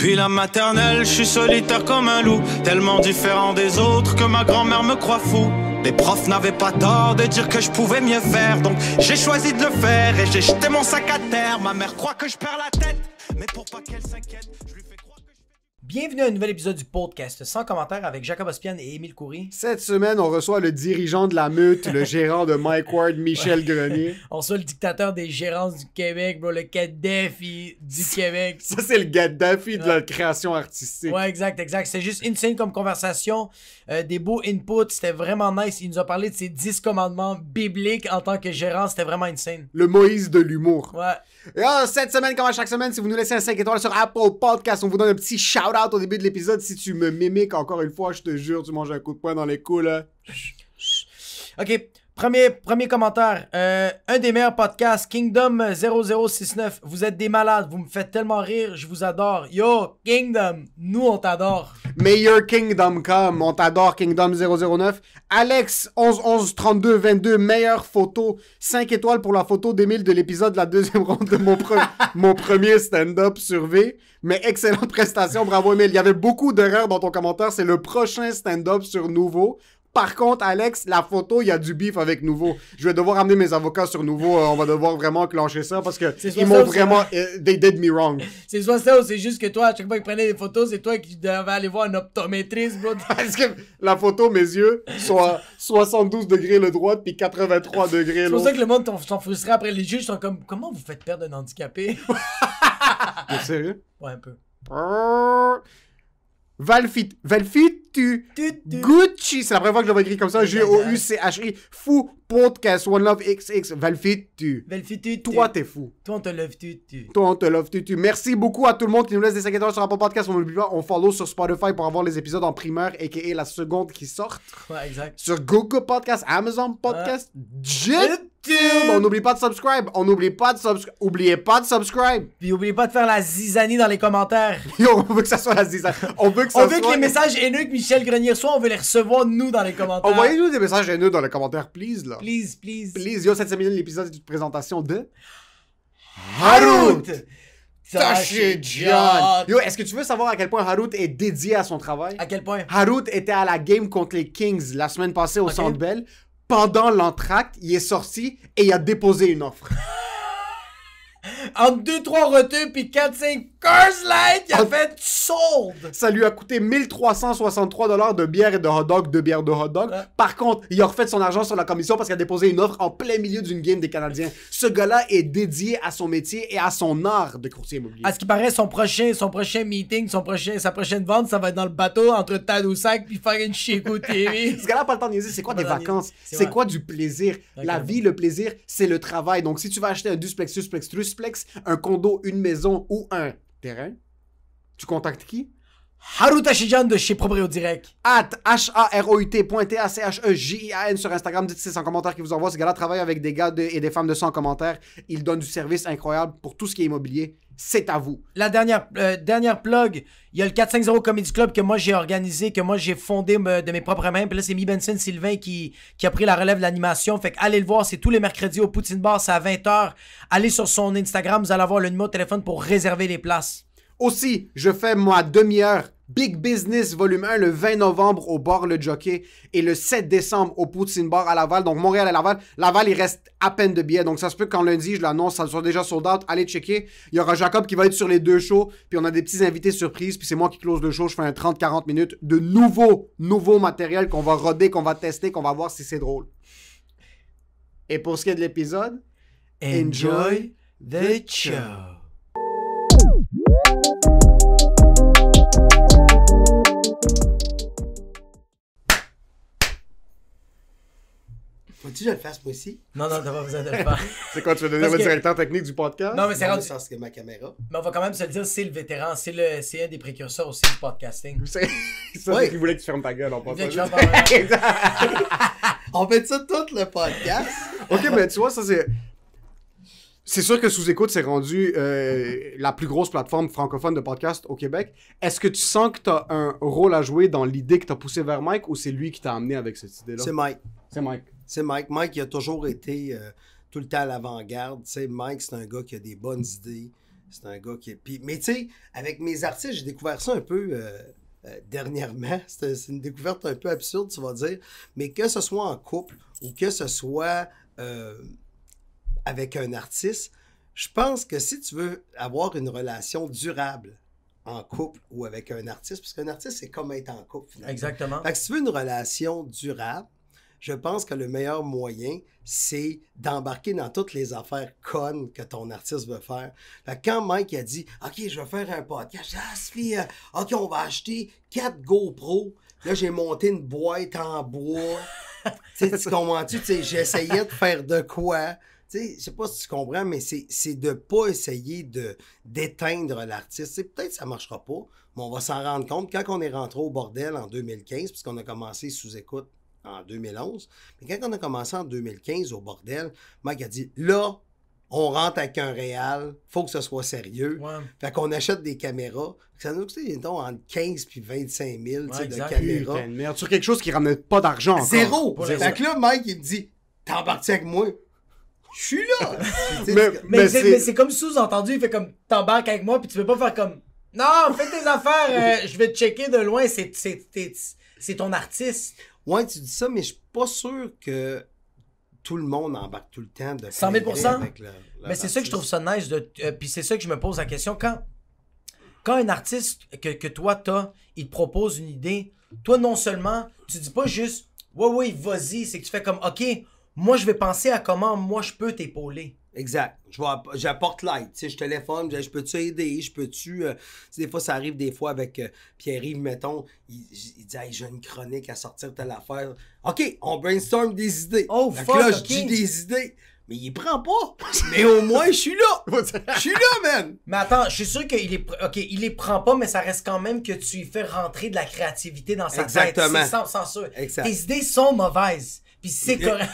Depuis la maternelle, je suis solitaire comme un loup, tellement différent des autres que ma grand-mère me croit fou. Les profs n'avaient pas tort de dire que je pouvais mieux faire, donc j'ai choisi de le faire et j'ai jeté mon sac à terre. Ma mère croit que je perds la tête, mais pour pas qu'elle s'inquiète, je lui fais croire que je... Bienvenue à un nouvel épisode du podcast sans commentaire avec Jacob Ospian et Émile Coury. Cette semaine, on reçoit le dirigeant de la meute, le gérant de Mike Ward, Michel Grenier. On reçoit le dictateur des gérances du Québec, bro, le Kadhafi du Québec. Ça, c'est le Gaddafi de la création artistique. Ouais, exact. C'est juste insane comme conversation. Des beaux inputs, c'était vraiment nice. Il nous a parlé de ses 10 commandements bibliques en tant que gérant, c'était vraiment insane. Le Moïse de l'humour. Ouais. Et cette semaine, comme à chaque semaine, si vous nous laissez un 5 étoiles sur Apple Podcast, on vous donne un petit shout-out au début de l'épisode. Si tu me mimiques encore une fois, je te jure, tu manges un coup de poing dans les coups, là. Ok, premier commentaire. Un des meilleurs podcasts, Kingdom 0069. Vous êtes des malades, vous me faites tellement rire, je vous adore. Yo, Kingdom, nous on t'adore. May your kingdom come, on t'adore, Kingdom 009. Alex 11 32 22, meilleure photo. 5 étoiles pour la photo d'Émile de l'épisode de la deuxième ronde de mon premier stand-up sur V. Mais excellente prestation, bravo Émile. Il y avait beaucoup d'erreurs dans ton commentaire, c'est le prochain stand-up sur Nouveau. Par contre, Alex, la photo, il y a du beef avec Nouveau. Je vais devoir amener mes avocats sur Nouveau. On va devoir vraiment clencher ça parce que ils m'ont vraiment... They did me wrong. C'est soit ça ou c'est juste que toi, à chaque fois qu'ils prenaient des photos, c'est toi qui devais aller voir un optométriste, bro. Parce que la photo, mes yeux, sont à 72 degrés le droit puis 83 degrés l'autre. C'est pour ça que le monde sont frustrés après. Les juges sont comme, comment vous faites perdre un handicapé? T'es sérieux? Ouais, un peu. Valfitu Gucci, c'est la première fois que je le vois écrit comme ça. G-O-U-C-H-I. Fou podcast One Love XX. Valfitu. Toi, t'es fou. Toi, on te love Toi, on te love tu. Merci beaucoup à tout le monde qui nous laisse des 5 étoiles sur Apple Podcast. On n'oublie pas, on follow sur Spotify pour avoir les épisodes en primeur, a.k.a. la seconde qui sortent. Ouais, exact. Sur Google Podcast, Amazon Podcast, YouTube. On n'oublie pas de subscribe. Oubliez pas de subscribe. Puis n'oubliez pas de faire la zizanie dans les commentaires. On veut que ça soit la zizanie. On veut que les messages haineux que Michel Grenier reçoit, on veut les recevoir nous dans les commentaires. Envoyez-nous des messages haineux dans les commentaires, please, là. Please. Yo, cette semaine, l'épisode est une présentation de... Harut Tashijan. Yo, est-ce que tu veux savoir à quel point Harut est dédié à son travail? À quel point? Harut était à la game contre les Kings la semaine passée au Centre Bell. Pendant l'entracte, il est sorti et il a déposé une offre. En 2-3 retours puis 4-5 Cars Light, il a fait sold. Ça lui a coûté 1363$ de bière et de hot dog, Ouais. Par contre, il a refait son argent sur la commission parce qu'il a déposé une offre en plein milieu d'une game des Canadiens. Ce gars-là est dédié à son métier et à son art de courtier immobilier. À ce qui paraît, son prochain meeting, sa prochaine vente, ça va être dans le bateau entre Tadoussac puis faire une Chico TV. Ce gars-là n'a pas le temps de niaiser. C'est quoi des vacances? C'est quoi du plaisir? Okay. La vie, le plaisir, c'est le travail. Donc, si tu vas acheter un duplex, un condo, une maison ou un terrain, tu contactes qui? Harut Tashijan de chez Proprio Direct. @HAROUT.TACHEJIAN sur Instagram. Dites c'est en commentaire qui vous envoie. Ce gars-là travaille avec des gars et des femmes de 100 commentaires. Il donne du service incroyable pour tout ce qui est immobilier. C'est à vous. La dernière plug, il y a le 450 Comedy Club que moi j'ai organisé, que moi j'ai fondé de mes propres mains. Puis là, c'est Mi Benson Sylvain qui a pris la relève de l'animation. Fait que allez le voir, c'est tous les mercredis au Poutine Bar, c'est à 20h. Allez sur son Instagram, vous allez avoir le numéro de téléphone pour réserver les places. Aussi, je fais ma demi-heure Big Business volume 1 le 20 novembre au bar Le Jockey et le 7 décembre au Poutine Bar à Laval. Donc Montréal et Laval. Laval, il reste à peine de billets. Donc ça se peut qu'en lundi, je l'annonce, ça soit déjà sold out. Allez checker. Il y aura Jacob qui va être sur les deux shows. Puis on a des petits invités surprises. Puis c'est moi qui close le show. Je fais un 30-40 minutes de nouveau matériel qu'on va roder, qu'on va tester, qu'on va voir si c'est drôle. Et pour ce qui est de l'épisode, enjoy the show. Faut-tu que je le fasse moi aussi? Non, t'as pas besoin de le faire. C'est quoi, tu veux devenir le directeur technique du podcast? Non, mais c'est rendu... sens que ma caméra. Mais on va quand même se le dire, c'est le vétéran, c'est un des précurseurs aussi du podcasting. C'est ça qu'il voulait que tu fermes ta gueule en passant. On fait ça tout le podcast. Ok, mais tu vois, ça c'est... C'est sûr que Sous-Écoute s'est rendu la plus grosse plateforme francophone de podcast au Québec. Est-ce que tu sens que tu as un rôle à jouer dans l'idée que tu as poussé vers Mike ou c'est lui qui t'a amené avec cette idée-là? C'est Mike. C'est Mike. C'est Mike. Mike, il a toujours été tout le temps à l'avant-garde. Tu sais, Mike, c'est un gars qui a des bonnes idées. C'est un gars qui... Puis, mais tu sais, avec mes artistes, j'ai découvert ça un peu dernièrement. C'est une découverte un peu absurde, tu vas dire. Mais que ce soit en couple ou que ce soit avec un artiste, je pense que si tu veux avoir une relation durable en couple ou avec un artiste, parce qu'un artiste, c'est comme être en couple, finalement. Exactement. Fait que si tu veux une relation durable, je pense que le meilleur moyen, c'est d'embarquer dans toutes les affaires connes que ton artiste veut faire. Fait que quand Mike a dit « OK, je vais faire un podcast. » J'ai dit « Ah, Sophie, OK, on va acheter 4 GoPro. » Là, j'ai monté une boîte en bois. Tu comprends-tu? J'essayais de faire de quoi? Tu sais, je sais pas si tu comprends, mais c'est de pas essayer d'éteindre l'artiste. Peut-être que ça marchera pas, mais on va s'en rendre compte. Quand on est rentré au bordel en 2015, puisqu'on a commencé sous-écoute en 2011, mais quand on a commencé en 2015 au bordel, Mike a dit, là, on rentre avec un réal, faut que ce soit sérieux. Ouais. Fait qu'on achète des caméras. Ça nous coûte, mettons, entre 15 et 25 000 Ouais, de exact. caméras. Putain de merde. Sur quelque chose qui ramenait pas d'argent encore. Zéro! Pour Fait zéro. que là, Mike, il me dit, t'embarques avec moi? Je suis là! Tu sais, Mais c'est- c'est comme sous-entendu, il fait comme t'embarques avec moi, puis tu veux pas faire comme non, fais tes affaires, je vais te checker de loin, c'est ton artiste. Ouais, tu dis ça, mais je suis pas sûr que tout le monde embarque tout le temps de 100 000 plein gré avec Mais c'est ça que je trouve ça nice, puis c'est ça que je me pose la question. Quand un artiste que toi t'as, il te propose une idée, toi non seulement, tu dis pas juste ouais, vas-y, c'est que tu fais comme ok, moi je vais penser à comment moi je peux t'épauler. Exact. J'apporte l'aide. Tu sais, je téléphone, je peux-tu aider? Je peux-tu... tu sais, des fois, ça arrive des fois avec Pierre-Yves, mettons, il dit hey, j'ai une chronique à sortir telle affaire. OK, on brainstorm des idées. Oh, Fait que fuck, là, ok. je dis des idées. Mais il prend pas. Mais au moins, je suis là. Je suis là, man. Mais attends, je suis sûr il les prend pas, mais ça reste quand même que tu y fais rentrer de la créativité dans sa Exactement. tête. C'est sans sûr. Exact. Tes idées sont mauvaises, puis c'est correct.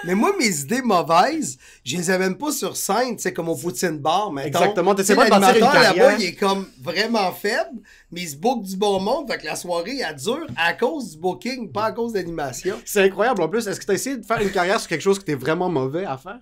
Mais moi, mes idées mauvaises, je les ai même pas sur scène, tu sais, comme au Poutine Bar, mettons. Exactement, Tu sais, t'essaies pas de bâtir une l'animateur carrière. là-bas, il est comme vraiment faible, mais il se book du bon monde, fait que la soirée, elle dure à cause du booking, pas à cause d'animation. C'est incroyable en plus. Est-ce que tu as essayé de faire une carrière sur quelque chose que tu es vraiment mauvais à faire?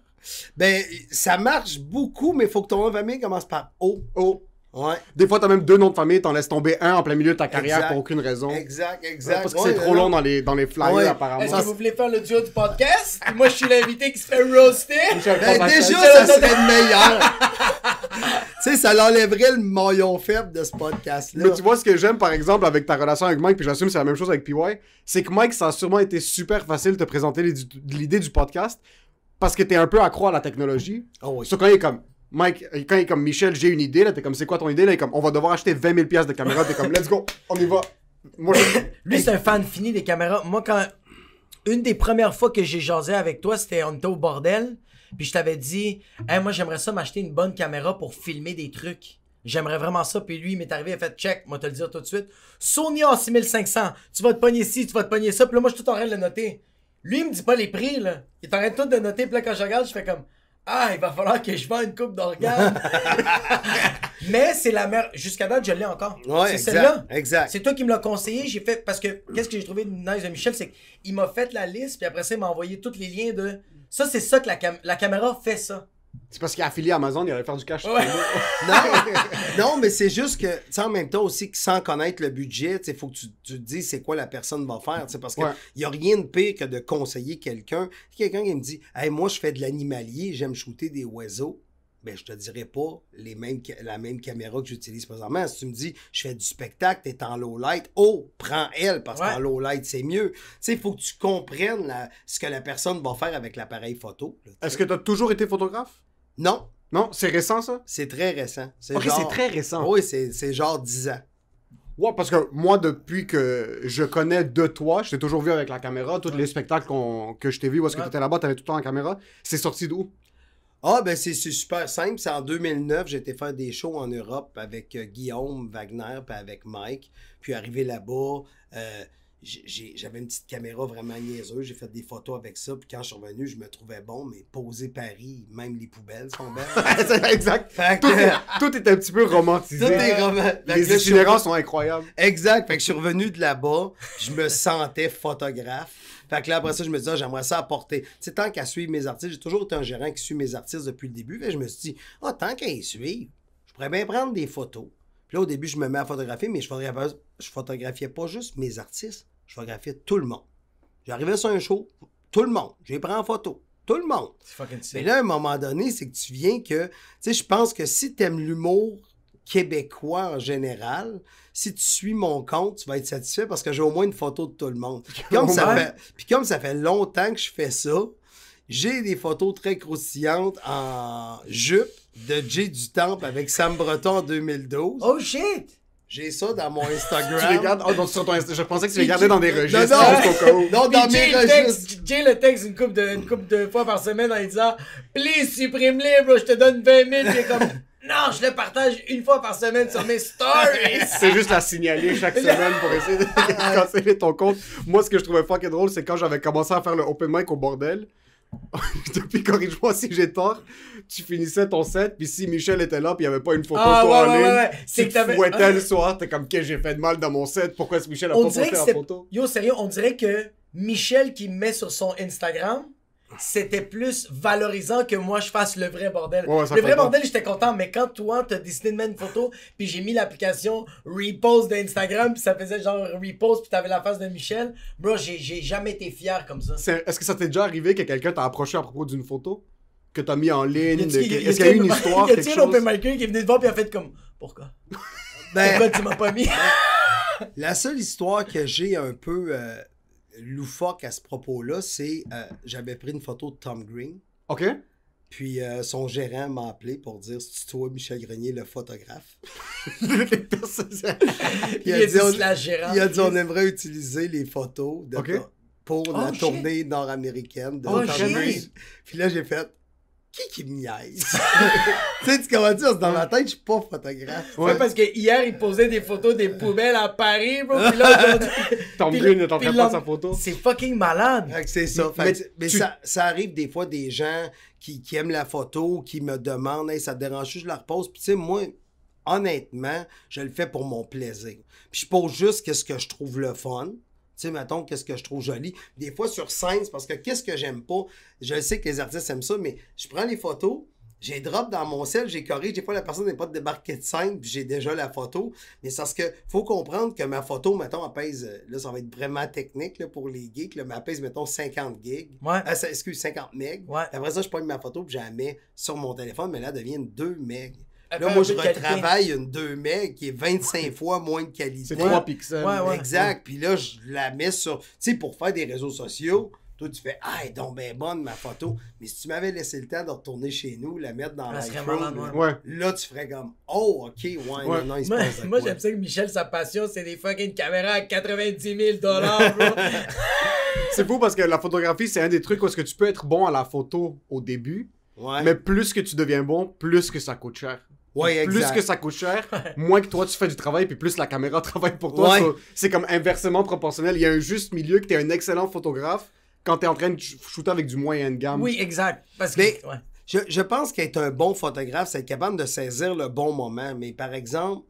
Ben, ça marche beaucoup, mais il faut que ton nom de famille commence par O. Oh. Ouais. Des fois, tu as même 2 noms de famille, t'en laisses tomber un en plein milieu de ta carrière Exact. pour aucune raison. Exact. Parce que Ouais, c'est trop long dans les flyers, Ouais. apparemment. Est-ce que vous voulez faire le duo du podcast? Puis moi, je suis l'invité qui se fait roaster. Michel Ben, Provençal. déjà, ça serait le meilleur. Tu sais, ça l'enlèverait le maillon faible de ce podcast-là. Mais tu vois, ce que j'aime, par exemple, avec ta relation avec Mike, puis j'assume que c'est la même chose avec PY, c'est que Mike, ça a sûrement été super facile de te présenter l'idée du podcast parce que t'es un peu accro à la technologie. Oh oui. Sauf quand il est comme, Mike, quand il est comme, Michel, j'ai une idée, là, t'es comme, c'est quoi ton idée? Là, il est comme, on va devoir acheter 20 000 piastres de caméra, t'es comme, let's go, on y va. Moi, Lui, c'est un fan fini des caméras. Moi, une des premières fois que j'ai jasé avec toi, c'était on était au bordel. Puis je t'avais dit, hey, moi, j'aimerais ça m'acheter une bonne caméra pour filmer des trucs. J'aimerais vraiment ça. Puis lui, il m'est arrivé, il a fait check, moi, te le dire tout de suite. Sony A6500, tu vas te pogner ci, tu vas te pogner ça. Puis là, moi, je suis tout en train de le noter. Lui, il me dit pas les prix, là. Il est en train de tout de noter. Puis là, quand je regarde, je fais comme, ah, il va falloir que je vende une coupe d'organes. Mais c'est la meilleure. Jusqu'à date, je l'ai encore. Ouais, C'est exact, celle-là. exact. C'est toi qui me l'as conseillé. J'ai fait. Parce que qu'est-ce que j'ai trouvé nice de Michel, c'est qu'il m'a fait la liste, puis après ça, il m'a envoyé tous les liens de. Ça, c'est ça que la caméra fait ça. c'est parce qu'il est affilié à Amazon, il allait faire du cash. Ouais. Non, mais c'est juste que, tu sais, en même temps aussi, que sans connaître le budget, il faut que tu te dises c'est quoi la personne va faire, tu sais, parce qu'il Ouais. n'y a rien de pire que de conseiller quelqu'un. Quelqu'un qui me dit, hey, moi, je fais de l'animalier, j'aime shooter des oiseaux. Ben, je te dirais pas la même caméra que j'utilise présentement. Si tu me dis, je fais du spectacle, t'es en low light, oh, prends elle, parce Ouais. qu'en low light, c'est mieux. Tu sais, il faut que tu comprennes ce que la personne va faire avec l'appareil photo. Là, tu sais. Est-ce que tu as toujours été photographe? Non, Non, c'est récent, ça? c'est très récent. Ok, c'est très récent. Oui, c'est genre 10 ans. Ouais, parce que moi, depuis que je connais de toi, je t'ai toujours vu avec la caméra. Tous les spectacles que je t'ai vu, où est-ce que Ouais. t'étais là-bas, t'avais tout le temps la caméra. C'est sorti d'où? Ah, ben c'est super simple. C'est en 2009, j'ai été faire des shows en Europe avec Guillaume Wagner puis avec Mike. Puis arrivé là-bas, j'avais une petite caméra vraiment niaiseuse. J'ai fait des photos avec ça. Puis quand je suis revenu, je me trouvais bon, mais poser Paris, même les poubelles sont belles. C'est exact. Fait Tout que, est, tout est un petit peu romantisé. tout est roman- Fait que là, Les je suis itinérants sont incroyables. Exact. Fait que je suis revenu de là-bas, je me sentais photographe. Fait que là, après ça, je me dis, j'aimerais ça apporter. Tu sais, tant qu'à suivre mes artistes, j'ai toujours été un gérant qui suit mes artistes depuis le début. Fait que je me suis dit, tant qu'à y suivre, je pourrais bien prendre des photos. Puis là, au début, je me mets à photographier, mais je photographiais pas juste mes artistes, je photographiais tout le monde. J'arrivais sur un show, tout le monde. Je les prends en photo. Tout le monde. C'est fucking sick. Mais là, à un moment donné, c'est que tu viens que... Tu sais, je pense que si t'aimes l'humour québécois en général, si tu suis mon compte, tu vas être satisfait parce que j'ai au moins une photo de tout le monde. Puis comme ça fait longtemps que je fais ça, j'ai des photos très croustillantes en jupe de Jay du Temple avec Sam Breton en 2012. Oh shit! J'ai ça dans mon Instagram. Tu les gardes? Oh, donc sur ton Insta. Je pensais que tu les gardais dans des registres. Non, non. juste au cas où. Non, dans mes registres. Jay le texte une couple de fois par semaine en lui disant please supprime-les, bro, je te donne 20 000. Puis il est comme non, je le partage une fois par semaine sur mes stories. C'est juste à signaler chaque semaine pour essayer de canceller ton compte. Moi, ce que je trouvais fucking drôle, c'est quand j'avais commencé à faire le open mic au bordel. Depuis, corrige-moi si j'ai tort, tu finissais ton set, puis si Michel était là, puis il n'y avait pas une photo de toi en ligne, c'est tu te fouettais le soir, t'es comme, qu'est-ce que j'ai fait de mal dans mon set, pourquoi est-ce que Michel a pas posté la photo? Yo, sérieux, on dirait que Michel qui me met sur son Instagram, c'était plus valorisant que moi je fasse le vrai bordel. Ouais, ça le vrai fait bordel, j'étais content, mais quand toi, t'as décidé de mettre une photo, puis j'ai mis l'application Repost d'Instagram, puis ça faisait genre Repost, puis t'avais la face de Michel, bro, j'ai jamais été fier comme ça. Est-ce que ça t'est déjà arrivé que quelqu'un t'a approché à propos d'une photo? Que t'as mis en ligne? Est-ce qu'il y a eu une histoire, quelque chose? Y a-t-il un open micer qui est venu te voir, puis a fait comme, pourquoi? Pourquoi tu m'as pas mis? La seule histoire que j'ai un peu loufoque à ce propos-là, c'est j'avais pris une photo de Tom Green. OK. Puis son gérant m'a appelé pour dire c'est toi, Michel Grenier, le photographe. Il a dit on aimerait utiliser les photos pour la tournée nord-américaine de Tom Green. Puis là, j'ai fait qui me niaise? Tu sais, tu comment dire, dans ma tête, je suis pas photographe. Ouais, parce que hier, il posait des photos des poubelles à Paris, bro. Puis là, Tom Green est en train de prendre sa photo. C'est fucking malade. Fait que c'est ça. Mais ça arrive des fois des gens qui aiment la photo, qui me demandent, hey, ça te dérange, je la repose. Puis tu sais, moi, honnêtement, je le fais pour mon plaisir. Puis je pose juste qu'est-ce que je trouve le fun. Tu sais, mettons, qu'est-ce que je trouve joli. Des fois, sur scène, c'est parce que qu'est-ce que j'aime pas? Je sais que les artistes aiment ça, mais je prends les photos, j'ai drop dans mon sel, j'ai corrigé. Des fois, la personne n'est pas débarquée de scène, puis j'ai déjà la photo. Mais c'est parce que faut comprendre que ma photo, mettons, elle pèse, là, ça va être vraiment technique là, pour les geeks, là, mais elle pèse, mettons, 50 gigs. Ouais. 50 meg. Ouais. Après ça, je prends ma photo, puis je la mets sur mon téléphone, mais là, elle devient une 2 meg. Après, Là, moi, je retravaille une 2 meg qui est 25 fois moins de qualité. C'est 3 pixels. Ouais. Exact. Puis là, je la mets sur... Tu sais, pour faire des réseaux sociaux, toi, tu fais « Ah, elle est donc bien bonne, ma photo. » Mais si tu m'avais laissé le temps de retourner chez nous, la mettre dans Lightroom, là, tu ferais comme « Oh, OK, non, il se passe Moi, j'aime ça que Michel, sa passion, c'est des fucking caméras à 90 000 $, bro. C'est fou parce que la photographie, c'est un des trucs où est-ce que tu peux être bon à la photo au début, mais plus que tu deviens bon, plus que ça coûte cher. Ouais, plus que ça coûte cher, moins que toi tu fais du travail, puis plus la caméra travaille pour toi. Ouais. C'est comme inversement proportionnel. Il y a un juste milieu que t'es un excellent photographe quand t'es en train de shooter avec du moyen de gamme. Oui, exact. Parce que, Mais je pense qu'être un bon photographe, c'est être capable de saisir le bon moment. Mais par exemple,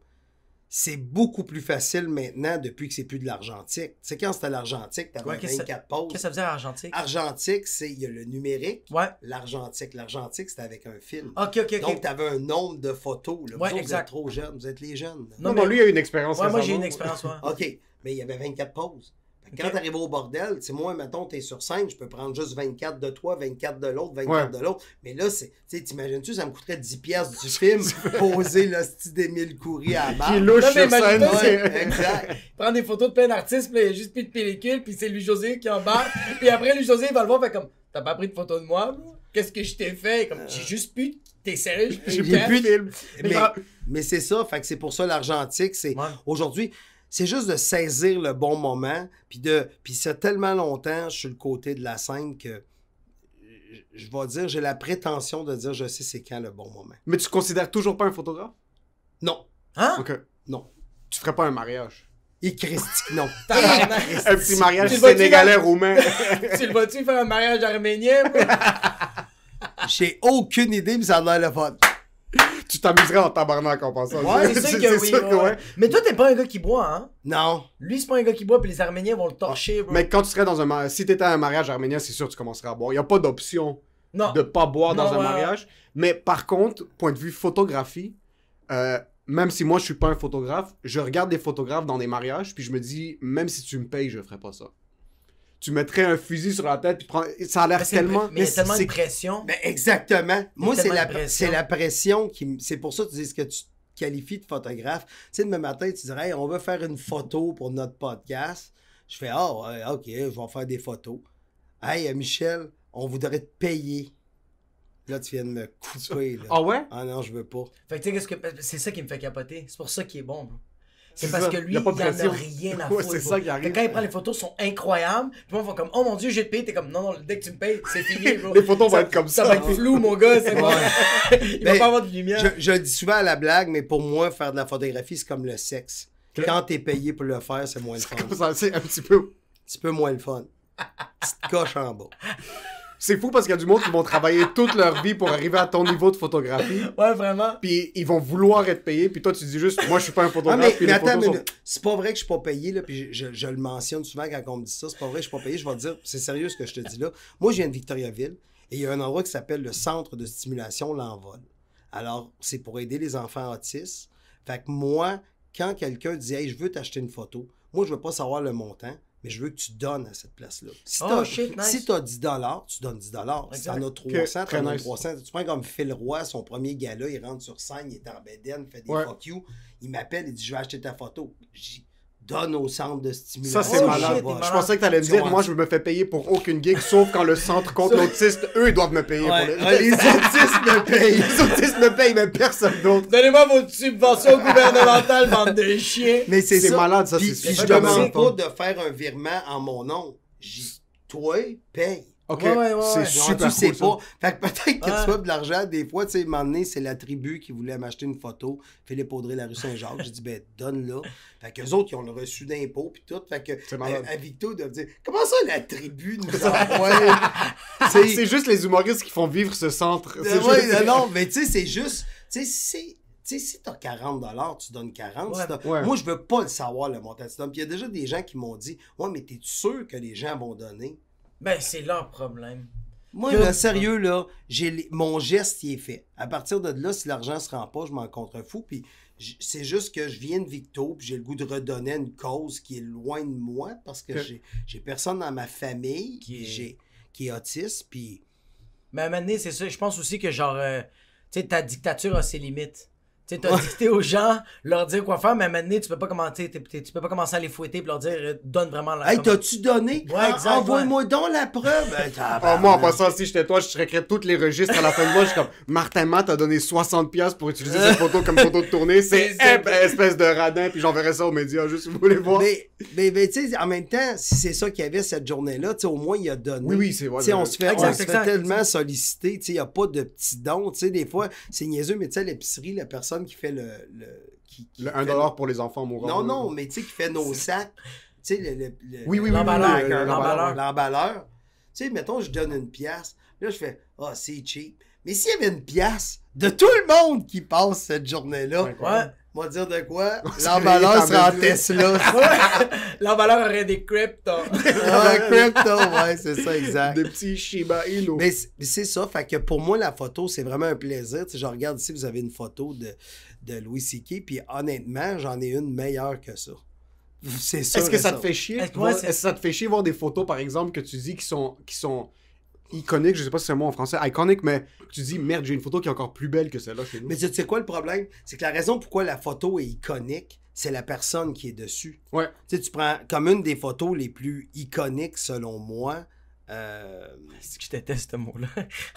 c'est beaucoup plus facile maintenant depuis que c'est plus de l'argentique. Tu sais, quand c'était l'argentique, t'avais 24 poses. Qu'est-ce que ça veut dire argentique? Argentique, c'est il y a le numérique. Ouais. L'argentique. L'argentique, c'était avec un film. OK. Donc, t'avais un nombre de photos. Là. Ouais, vous exact. êtes trop jeunes. Vous êtes les jeunes. Non, lui, il a une expérience. Ouais, moi, j'ai une expérience, OK. Mais il y avait 24 poses. Quand t'arrives au bordel, c'est moi, mettons, t'es sur scène, je peux prendre juste 24 de toi, 24 de l'autre, 24 de l'autre. Mais là, c'est, tu sais, t'imagines-tu, ça me coûterait 10 piastres du film, poser l'hostie d'Émile Coury à la barre. Qui louche sur scène. Exact. Prendre des photos de plein d'artistes, puis il y a juste plus de pellicule, puis c'est Louis-José qui embarque. Puis après, Louis-José, il va le voir, fait comme, t'as pas pris de photo de moi, bro? Qu'est-ce que je t'ai fait? Comme, j'ai juste plus, t'es sérieux? J'ai plus de film. Mais c'est ça, fait que c'est pour ça l'argentique, c'est, aujourd'hui, c'est juste de saisir le bon moment, puis c'est tellement longtemps, je suis le côté de la scène que je vais dire, j'ai la prétention de dire je sais c'est quand le bon moment. Mais tu te considères toujours pas un photographe? Non. Hein? OK. Non. Tu ferais pas un mariage? Et Christique, non. Un petit mariage sénégalais-roumain. Tu le vas-tu faire un mariage arménien, bro? J'ai aucune idée, mais ça a l'air le fun. Tu t'amuserais en tabarnak en pensant. Ouais, c'est sûr que oui. sûr que ouais. Mais toi, t'es pas un gars qui boit, hein? Non. Lui, c'est pas un gars qui boit, puis les Arméniens vont le torcher, bro. Mais quand tu serais dans un mariage, si t'étais à un mariage arménien, c'est sûr que tu commencerais à boire. Il n'y a pas d'option Non. de pas boire dans Non, un mariage. Mais par contre, point de vue photographie, même si moi je suis pas un photographe, je regarde des photographes dans des mariages, puis je me dis, même si tu me payes, je ferais pas ça. Tu mettrais un fusil sur la tête, puis ça a l'air tellement... Mais il y a tellement de pression. Ben exactement. Moi, tellement de c'est pression. la pression qui... C'est pour ça que tu dis ce que tu qualifies de photographe. Tu sais, demain matin, tu dirais, hey, on va faire une photo pour notre podcast. Je fais, ah, ouais, OK, je vais faire des photos. Hey, Michel, on voudrait te payer. Là, tu viens de me couper. Là. Ah ouais? Ah non, je veux pas. Fait que tu sais, c'est ça qui me fait capoter. C'est pour ça qu'il est bon, bro. C'est C'est parce ça. que lui, Y a il pas en de a pression. rien à Ouais, foutre. c'est bro. ça qui Fait arrive. que quand il prend les photos, sont incroyables. Puis moi, ils font comme, oh mon dieu, je vais te payer. T'es comme, non, dès que tu me payes, c'est fini, bro. Les photos vont être comme ça. Ça va être flou, mon gars, c'est bon. Il va Mais pas avoir de lumière. Je le dis souvent à la blague, mais pour moi, faire de la photographie, c'est comme le sexe. Quand t'es payé pour le faire, c'est moins le fun. Comme ça, c'est un petit peu... Un petit peu moins le fun. Petite coche en bas. C'est fou parce qu'il y a du monde qui vont travailler toute leur vie pour arriver à ton niveau de photographie. Ouais, vraiment. Puis ils vont vouloir être payés, puis toi tu dis juste, moi je suis pas un Ah, photographe, puis mais les attends, photos mais sont... c'est pas vrai que je suis pas payé, là, puis je le mentionne souvent quand on me dit ça, c'est pas vrai que je suis pas payé, je vais te dire, c'est sérieux ce que je te dis là. Moi, je viens de Victoriaville, et il y a un endroit qui s'appelle le Centre de stimulation L'Envol. Alors, c'est pour aider les enfants autistes. Fait que moi, quand quelqu'un dit, hey, je veux t'acheter une photo, moi, je veux pas savoir le montant, mais je veux que tu donnes à cette place-là. Si Oh, t'as shit, nice. si t'as 10 tu donnes 10 Si Exact. t'en as 300, Très t'en as nice. 300. Tu prends comme Phil Roy, son premier gala, il rentre sur scène, il est en bedaine, il fait des Ouais. fuck you. Il m'appelle, il dit, je vais acheter ta photo. J'y donne au centre de stimulation. Ça c'est Oh, malade. shit, t'es Je malade. pensais que t'allais me Tu dire, vois. moi je me fais payer pour aucune gig, sauf quand le centre contre l'autiste, eux ils doivent me payer Ouais, pour ouais, les autistes me payent. Les autistes me payent, mais personne d'autre. Donnez-moi vos subventions gouvernementales, bande de chiens. Mais c'est C'est ça. malade, ça, Puis, c'est puis je super demande malade. pas de faire un virement en mon nom. Toi, paye. Ok, Ouais, c'est ouais. super Tu sais cool, ça. pas. Fait que peut-être que Ouais. tu vois de l'argent, des fois, tu sais, un moment donné, c'est la tribu qui voulait m'acheter une photo. Philippe Audrey, la rue Saint-Jacques. J'ai dit, ben, donne-la. Fait qu'eux autres, ils ont le reçu d'impôts, puis tout. Fait que, C'est malade. à Victo, ils doivent dire, comment ça, la tribu nous envoie? Tu sais, C'est juste les humoristes qui font vivre ce centre. C'est ouais, juste- non, mais tu sais, c'est juste, tu sais, si t'as 40 tu donnes 40. Ouais. Si t'as- Ouais. Moi, je veux pas le savoir, le montant que tu donnes. Puis il y a déjà des gens qui m'ont dit, ouais, mais t'es sûr que les gens vont donner? Ben, c'est leur problème. Moi, Que- là, sérieux, là, mon geste, il est fait. À partir de là, si l'argent se rend pas, je m'en contrefous. Puis c'est juste que je viens de Victo, puis j'ai le goût de redonner à une cause qui est loin de moi, parce que Que- j'ai personne dans ma famille Qui qui est autiste, puis... Mais à un moment donné, c'est ça. Je pense aussi que, genre, tu sais, ta dictature a ses limites. Tu sais, t'as dicté aux gens, leur dire quoi faire, mais à un moment donné, tu peux pas commencer, tu peux pas commencer à les fouetter et leur dire, donne vraiment la. Hey, comme- t'as-tu donné? Ouais, exact, Envoie-moi donc la preuve. Ben, Ah, moi, en passant, si j'étais toi, je checkerais tous les registres à la fin de mois. Je suis comme, Martin Matt a donné 60$ pour utiliser cette photo comme photo de tournée. C'est espèce de radin, puis j'enverrai ça aux médias, juste si vous voulez voir. Mais tu sais, en même temps, si c'est ça qu'il y avait cette journée-là, tu sais, au moins, il a donné. Oui, c'est vrai. Tu sais, on se fait, Exact, on se fait exact, tellement solliciter, tu sais, il n'y a pas de petits dons, tu sais, des fois, c'est niaiseux, mais tu sais, à l'épicerie, la personne qui fait qui Le fait 1$ pour les enfants mourants. Non, mais tu sais, qui fait nos sacs, tu sais, Oui, L'emballeur, l'emballeur. l'emballeur. Tu sais, mettons, je donne une pièce, là, je fais, ah, c'est cheap. Mais s'il y avait une pièce de tout le monde qui passe cette journée-là, Ouais. on va dire de quoi? serait L'emballeur serait en en Tesla. L'emballeur aurait des cryptos. Ouais, crypto, ouais, c'est ça, exact. Des petits Shiba Inu. Mais c'est ça, fait que pour moi, la photo, c'est vraiment un plaisir. Tu sais, je regarde ici, vous avez une photo de Louis C.K., puis honnêtement, j'en ai une meilleure que ça. C'est sûr. Est-ce que ça te fait chier? Est-ce que- voir- ouais, c'est- Est-ce que ça te fait chier voir des photos, par exemple, que tu dis qui sont iconiques, je sais pas si c'est un mot en français, iconique, mais tu dis, merde, j'ai une photo qui est encore plus belle que celle-là chez nous. Mais tu sais quoi le problème? C'est que la raison pourquoi la photo est iconique, c'est la personne qui est dessus. Ouais. Tu sais, tu prends comme une des photos les plus iconiques, selon moi. C'est que je déteste ce mot-là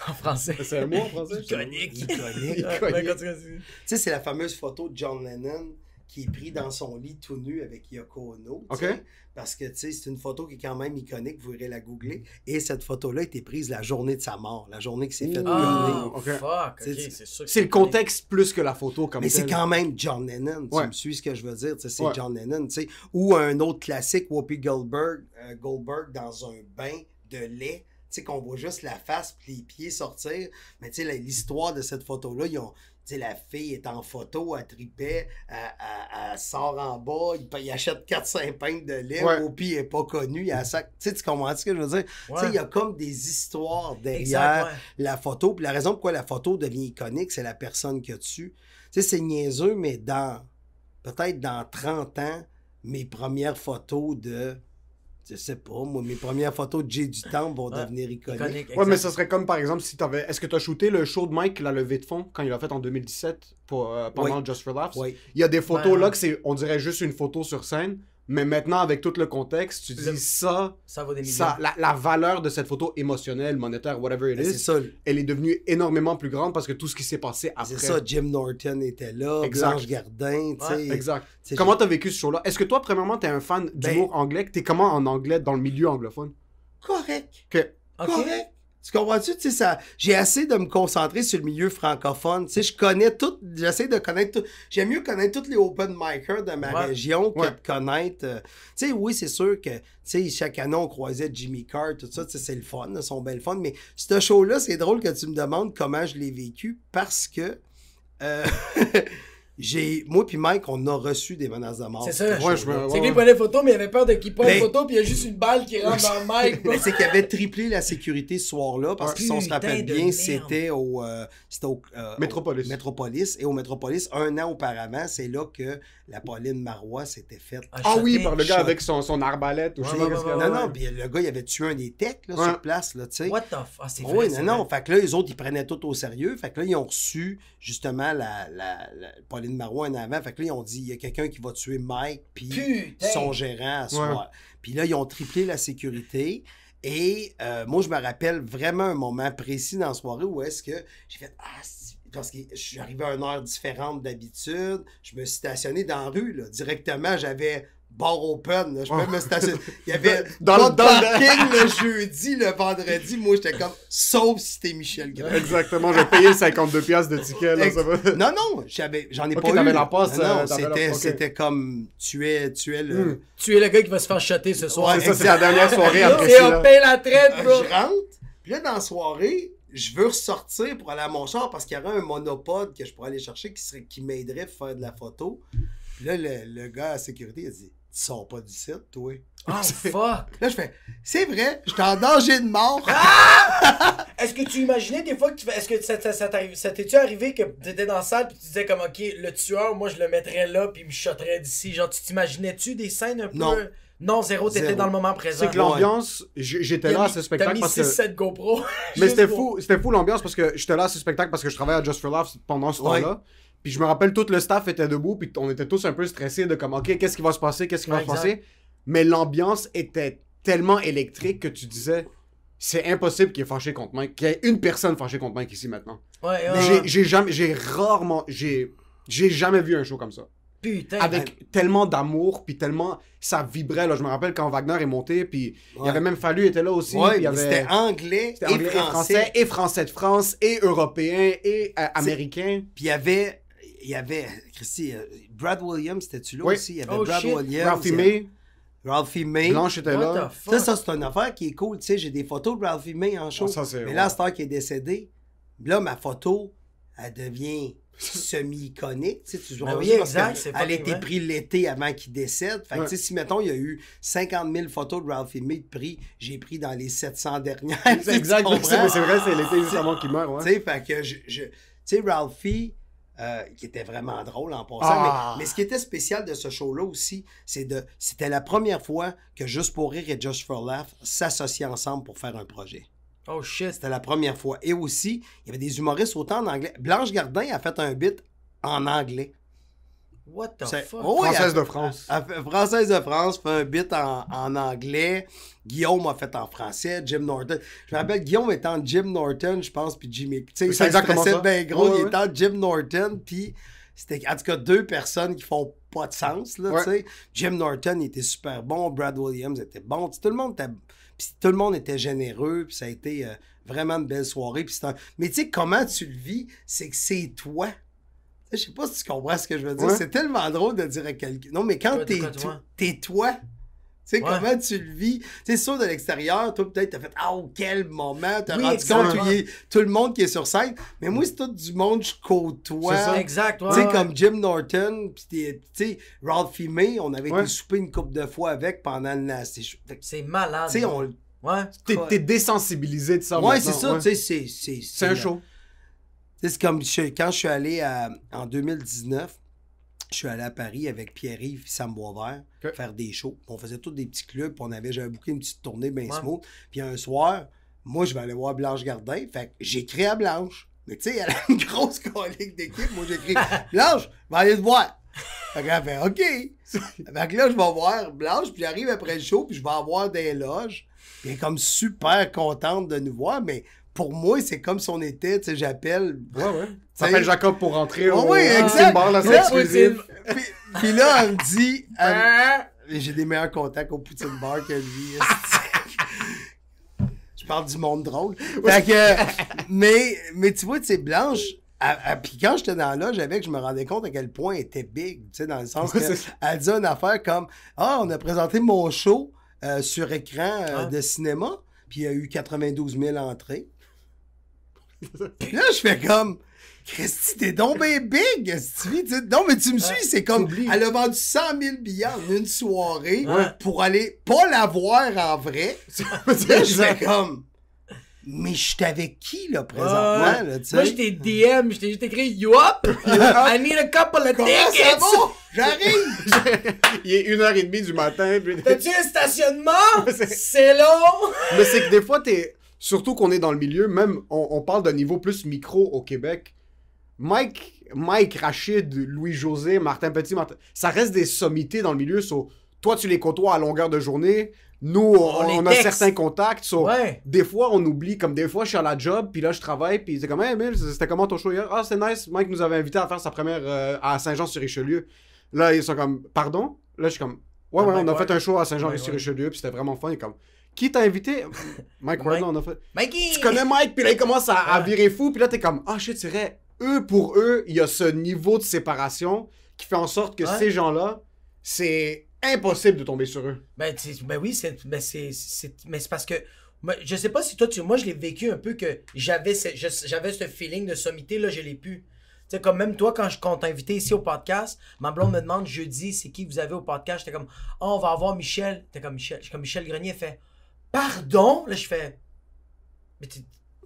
en français. C'est un mot en français? Iconique. Iconique. Ouais, ben, continue. Tu sais, c'est la fameuse photo de John Lennon qui est pris dans son lit tout nu avec Yoko Ono. Tu sais, Ok. parce que, tu sais, c'est une photo qui est quand même iconique, vous irez la googler. Et cette photo-là a été prise la journée de sa mort, la journée qui s'est faite gunner. Oh, Ok. fuck. C'est- Ok, c'est sûr. que C'est le contexte plus que la photo comme Mais c'est telle. quand même John Lennon, Ouais. tu me suis ce que je veux dire, tu sais, c'est Ouais. John Lennon, tu sais. Ou un autre classique, Whoopi Goldberg dans un bain de lait, tu sais, qu'on voit juste la face puis les pieds sortir. Mais tu sais, l'histoire de cette photo-là, ils ont, tu sais, la fille est en photo, elle tripait, elle sort en bas, il achète 4-5 pintes de lait, Ouais. au pire, elle n'est pas connue, il y a un sac. Tu sais, tu comprends ce que je veux dire? Tu sais, il y a comme des histoires derrière Exact, ouais. la photo. Puis la raison pourquoi la photo devient iconique, c'est la personne qu'il y a dessus. Tu sais, c'est niaiseux, mais peut-être dans 30 ans, mes premières photos je sais pas, moi, mes premières photos de Jay du Temple vont devenir iconiques. Iconique, Ouais, mais exact. ça serait comme par exemple si t'avais. Est-ce que t'as shooté le show de Mike, la levée de fonds, quand il l'a fait en 2017 pendant Oui. Just for Laughs? Oui. Il y a des photos Ouais, là ouais. que c'est, on dirait juste une photo sur scène, mais maintenant avec tout le contexte, tu dis ça, Ça vaut des millions. la valeur de cette photo émotionnelle, monétaire, whatever it Mais c'est is, ça, elle est devenue énormément plus grande parce que tout ce qui s'est passé après. c'est ça, Jim Norton était là, Exact. Blanche Gardin, tu sais. Ouais, Exact. C'est- Comment t'as vécu ce show-là? Est-ce que toi, premièrement, t'es un fan d'humour anglais? T'es comment en anglais dans le milieu anglophone? Correct. Que... Ok. Correct. Tu comprends-tu? Tu sais, ça, j'ai assez de me concentrer sur le milieu francophone. Tu sais, j'essaie de connaître tout. J'aime mieux connaître tous les open micers de ma Ouais. région que Ouais. de connaître. Tu sais, oui, c'est sûr que, tu sais, chaque année, on croisait Jimmy Carr, tout ça, tu sais, c'est le fun, là, son bel fun. Mais ce show-là, c'est drôle que tu me demandes comment je l'ai vécu parce que, moi puis Mike, on a reçu des menaces de mort. C'est ça. Ouais, je me- C'est que lui, il prenait photo, mais il avait peur de qu'il prenne Mais- une photo, puis il y a juste une balle qui rentre dans le mic. Mais c'est qu'il avait triplé la sécurité ce soir-là, parce que si on se Putain rappelle de bien, merde. c'était au Métropolis. Métropolis. Et au Métropolis, 1 an auparavant, c'est là que la Pauline Marois s'était faite. Ah oui, Shoté. par le gars Shot. avec son arbalète ou je sais Ouais, pas qu'est-ce ouais, qu'il y a. Non, ouais. non, puis le gars, il avait tué un des techs là, Ouais. sur place, là, tu sais. What the fuck? Ah, c'est vrai. Oui, c'est non, non. vrai. Fait que là, les autres, ils prenaient tout au sérieux. Fait que là, ils ont reçu, justement, la Pauline Marois un avant. Fait que là, ils ont dit, il y a quelqu'un qui va tuer Mike, puis Putain. son gérant à soir. Puis là, ils ont triplé la sécurité. Et moi, je me rappelle vraiment un moment précis dans la soirée où est-ce que j'ai fait, parce que je suis arrivé à une heure différente d'habitude. Je me suis stationné dans la rue, là. Directement, j'avais bar open, là. Je pouvais me stationner. Il y avait Dans pas le- de dans le- parking le jeudi, le vendredi. Moi, j'étais comme, sauf si c'était Michel Grand. Exactement, j'ai payé 52 piastres de ticket, là, ça va. Non, non, j'en ai Ok, pas eu. t'avais là. la passe, Non, non, t'avais la- c'était, ok. c'était comme, tu es le... Tu es le gars qui va se faire shotter ce soir. Ouais, Ça, c'est la dernière soirée après C'est ça. on paye la traite, bro. Je rentre, puis là, dans la soirée, je veux ressortir pour aller à mon char parce qu'il y aurait un monopode que je pourrais aller chercher qui m'aiderait à faire de la photo. Puis là, le gars à la sécurité, il a dit, tu sors pas du site, toi. Oh, fuck. Là, je fais, c'est vrai, j'étais en danger de mort. Est-ce que tu imaginais des fois que tu fais. Est-ce que ça t'es-tu arrivé que t'étais dans la salle puis tu disais comme ok, le tueur, moi je le mettrais là puis il me shotterait d'ici. Genre, tu t'imaginais-tu des scènes un peu. Non. Non, zéro, t'étais Zéro. dans le moment présent. C'est que l'ambiance, j'étais là à ce T'as spectacle mis parce que. 6-7 GoPro. Mais Juste c'était fou l'ambiance parce que j'étais là à ce spectacle parce que je travaillais à Just for Laughs pendant ce Ouais. temps-là. Puis je me rappelle, tout le staff était debout, puis on était tous un peu stressés de comme, ok, qu'est-ce qui va se passer, qu'est-ce qui va Ouais, se passer. Mais l'ambiance était tellement électrique que tu disais, c'est impossible qu'il y ait fâché contre Mike, qu'il y ait une personne fâchée contre Mike ici maintenant. Ouais, J'ai jamais vu un show comme ça. Putain. Avec tellement d'amour, puis tellement ça vibrait. Là. Je me rappelle quand Wagner est monté, puis il y Ouais. avait même Fallu était là aussi. Ouais, puis il y mais avait... c'était anglais, C'était anglais et français. et français de France, et européen, et américain. Puis il y avait, Christy, Brad Williams, c'était-tu là Oui. aussi? Il y avait Oh, Brad shit. Williams. Ralphie il y May, avait Ralphie May. Blanche était What là. the fuck? Ça, c'est une affaire qui est cool. Tu sais, j'ai des photos de Ralphie May en show. Ah, ça, c'est- mais là, à cette heure qui est décédé, là, ma photo, elle devient semi-iconique. Tu sais, tu Ben vois, oui, parce exact, que c'est elle a fucking été vrai. prise l'été avant qu'il décède. Fait que, Ouais. tu sais, si, mettons, il y a eu 50 000 photos de Ralphie May de prix, j'ai pris dans les 700 dernières. C'est exact, Tu comprends? c'est vrai, c'est l'été juste avant qu'il meure. Tu Ouais. sais, fait que tu sais, Ralphie, qui était vraiment drôle en passant, Ah. mais ce qui était spécial de ce show-là aussi, c'était la première fois que Juste pour rire et Just for Laugh s'associaient ensemble pour faire un projet. Oh shit. C'était la première fois. Et aussi, il y avait des humoristes autant en anglais. Blanche Gardin a fait un bit en anglais. What the C'est- fuck? Oh, oui, Française elle- de France. Française de France fait un bit en anglais. Guillaume a fait en français. Jim Norton. Je me rappelle, Guillaume était en Jim Norton, je pense, puis Jimmy. Tu sais, C'est ça exactement stressait ça. bien gros. Ouais, Il ouais. était en Jim Norton, puis c'était en tout cas deux personnes qui font pas de sens, là, Ouais. tu sais. Jim Norton, il était super bon. Brad Williams était bon. Tu sais, tout le monde était généreux, puis ça a été vraiment une belle soirée. Puis mais tu sais, comment tu le vis, c'est que c'est toi. Je sais pas si tu comprends ce que je veux dire. Ouais. C'est tellement drôle de dire à quelqu'un. Non, mais quand Ouais, de quoi, toi? t'es toi, Tu sais, comment tu le vis? C'est sûr, de l'extérieur, toi, peut-être, t'as fait « Ah, quel moment! » T'as rendu compte tout le monde qui est sur scène. Mais moi, c'est tout du monde que je côtoie. C'est ça, exact. Tu sais, comme Jim Norton, pis tu sais, Ralphie May, on avait été souper une couple de fois avec pendant le Nasty. C'est malade. Tu sais, on... Ouais. T'es désensibilisé de ça. Ouais, c'est ça. Tu sais, c'est un show. C'est comme quand je suis allé en 2019, je suis allé à Paris avec Pierre-Yves et Sam Boisvert faire des shows. On faisait tous des petits clubs. J'avais booké une petite tournée bien smooth. Puis un soir, moi, je vais aller voir Blanche Gardin. Fait que j'écris à Blanche. Mais tu sais, elle a une grosse colique d'équipe. Moi, j'écris « Blanche, je vais aller te voir. » Fait qu'elle fait « OK. » Fait que là, je vais voir Blanche. Puis j'arrive après le show. Puis je vais avoir des loges. Puis elle est comme super contente de nous voir. Mais pour moi, c'est comme si on était, tu sais, j'appelle. Ouais. Ça s'appelle Jacob pour rentrer au exact. Bar, là, c'est exclusif. Puis là, elle me dit, j'ai des meilleurs contacts au Poutine Bar que lui. Je parle du monde drôle. Fait que, mais tu vois, tu sais, Blanche, puis quand j'étais dans là, je me rendais compte à quel point elle était big, tu sais, dans le sens qu'elle disait une affaire comme, on a présenté mon show sur écran de cinéma, puis il y a eu 92 000 entrées. Puis là, je fais comme, Christy, t'es donc bien big, Stevie. Non, mais tu me suis, c'est comme, elle a vendu 100 000 billets en une soirée pour aller pas la voir en vrai. Là, je fais comme, mais je suis avec qui, là, présentement, là, tu sais? Moi, je t'ai DM, je t'ai juste écrit, you up? I need a couple of tickets. Ça va? J'arrive! Il est 1h30 du matin. Puis... T'as-tu un stationnement? C'est long! Mais c'est que des fois, surtout qu'on est dans le milieu, même, on parle d'un niveau plus micro au Québec. Mike, Rachid, Louis-José, Martin Petit, ça reste des sommités dans le milieu. Toi, tu les côtoies à longueur de journée. Nous, on a certains contacts. Des fois, on oublie. Comme des fois, je suis à la job, puis là, je travaille, puis c'est comme, hey, Emile, c'était comment ton show hier? Ah, c'est nice. Mike nous avait invité à faire sa première à Saint-Jean-sur-Richelieu. Là, ils sont comme, pardon? Là, je suis comme, ouais, on a fait un show à Saint-Jean-sur-Richelieu, puis c'était vraiment fun. Et comme, qui t'a invité? Mike Wardon, on a fait. Mikey! Tu connais Mike, puis là, il commence à virer fou, puis là, t'es comme, shit, c'est vrai. Pour eux, il y a ce niveau de séparation qui fait en sorte que ces gens-là, c'est impossible de tomber sur eux. Ben oui, mais c'est parce que je sais pas si toi, moi je l'ai vécu un peu que j'avais ce feeling de sommité, là, je l'ai plus. Tu sais, comme même toi, quand on t'a invité ici au podcast, ma blonde me demande jeudi, c'est qui vous avez au podcast? J'étais comme, on va avoir Michel. T'es comme Michel. Je suis comme Michel Grenier, fait, pardon? Là, je fais, mais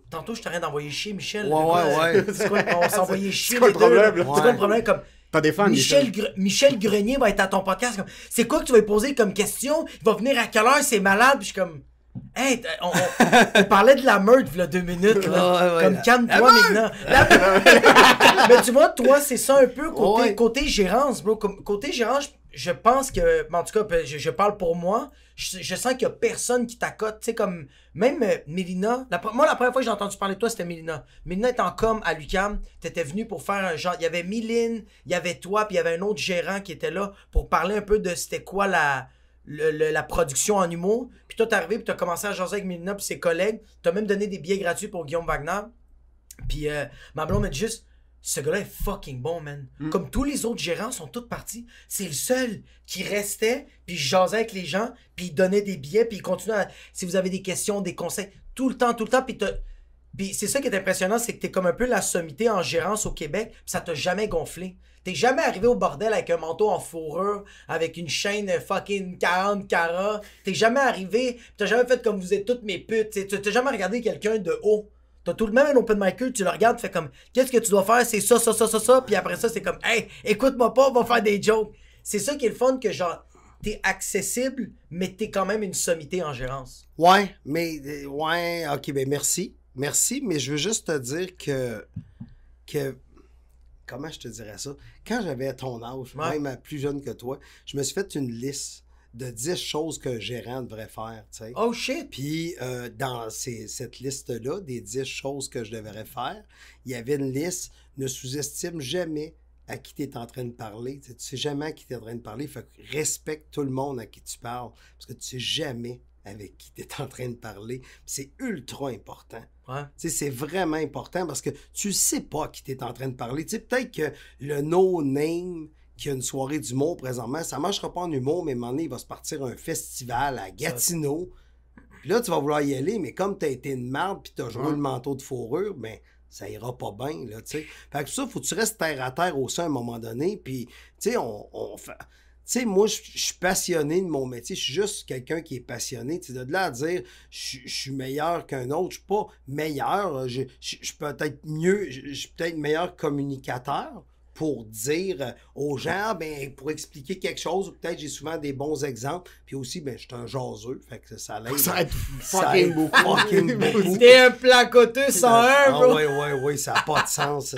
tantôt, je t'ai rien d'envoyer chier, Michel. Ouais. C'est quoi, on s'envoyait chier. C'est quoi le problème? C'est quoi le problème? Comme, t'as des fans, Michel Grenier va être à ton podcast. Comme, c'est quoi que tu vas lui poser comme question? Il va venir à quelle heure? C'est malade. Puis je suis comme, hey, on parlait de la meute, il y a 2 minutes. Là, comme calme-toi maintenant. Mais tu vois, toi, c'est ça un peu côté gérance, bro. Côté gérance, je pense que, en tout cas, je parle pour moi, je sens qu'il y a personne qui t'accote. Tu sais, comme, même Mélina, moi, la première fois que j'ai entendu parler de toi, c'était Mélina. Mélina est en com à l'UQAM. T'étais venu pour faire un genre, il y avait Méline, il y avait toi, puis il y avait un autre gérant qui était là pour parler un peu de c'était quoi la production en humour. Puis toi, t'es arrivé, puis t'as commencé à jaser avec Mélina puis ses collègues. T'as même donné des billets gratuits pour Guillaume Wagner. Puis ma blonde m'a dit juste, ce gars-là est fucking bon, man. Comme tous les autres gérants sont tous partis. C'est le seul qui restait, puis jasait avec les gens, puis il donnait des billets, puis il continuait à... Si vous avez des questions, des conseils, tout le temps, puis c'est ça qui est impressionnant, c'est que t'es comme un peu la sommité en gérance au Québec, puis ça t'a jamais gonflé. T'es jamais arrivé au bordel avec un manteau en fourrure, avec une chaîne fucking 40 carats. T'es jamais arrivé, pis t'as jamais fait comme vous êtes toutes mes putes. T'as jamais regardé quelqu'un de haut. T'as tout le même un open micer, tu le regardes, tu fais comme, qu'est-ce que tu dois faire? C'est ça. Puis après ça, c'est comme, hey, écoute-moi pas, on va faire des jokes. C'est ça qui est le fun, que genre, t'es accessible, mais t'es quand même une sommité en gérance. Ouais, ok, ben merci. Merci, mais je veux juste te dire que comment je te dirais ça? Quand j'avais ton âge, même plus jeune que toi, je me suis fait une liste de 10 choses qu'un gérant devrait faire, tu sais. Oh shit! Puis dans cette liste-là, des 10 choses que je devrais faire, il y avait une liste, ne sous-estime jamais à qui tu es en train de parler. Tu sais jamais à qui tu es en train de parler, fait que respecte tout le monde à qui tu parles, parce que tu sais jamais avec qui tu es en train de parler. C'est ultra important. Ouais. C'est vraiment important parce que tu sais pas à qui tu es en train de parler. T'sais, peut-être que le no-name qu'il y a une soirée d'humour présentement, ça marchera pas en humour, mais à un moment donné, il va se partir un festival à Gatineau. Puis là, tu vas vouloir y aller, mais comme t'as été une marde puis t'as joué le manteau de fourrure, ben ça ira pas bien, là, tu sais. Fait que ça, faut que tu restes terre à terre aussi à un moment donné, puis, tu sais, on fait... Tu sais, moi, je suis passionné de mon métier. Je suis juste quelqu'un qui est passionné. Tu sais, de là à dire je suis meilleur qu'un autre, je suis pas meilleur. Je peux peut-être mieux, je suis peut-être meilleur communicateur pour dire aux gens, ben, pour expliquer quelque chose. Peut-être j'ai souvent des bons exemples. Puis aussi, ben, je suis un jaseux. Fait que ça l'aide. Ça aide Ça aide fucking beaucoup. T'es un placoteux 101, bro. Oui, ça n'a pas de sens.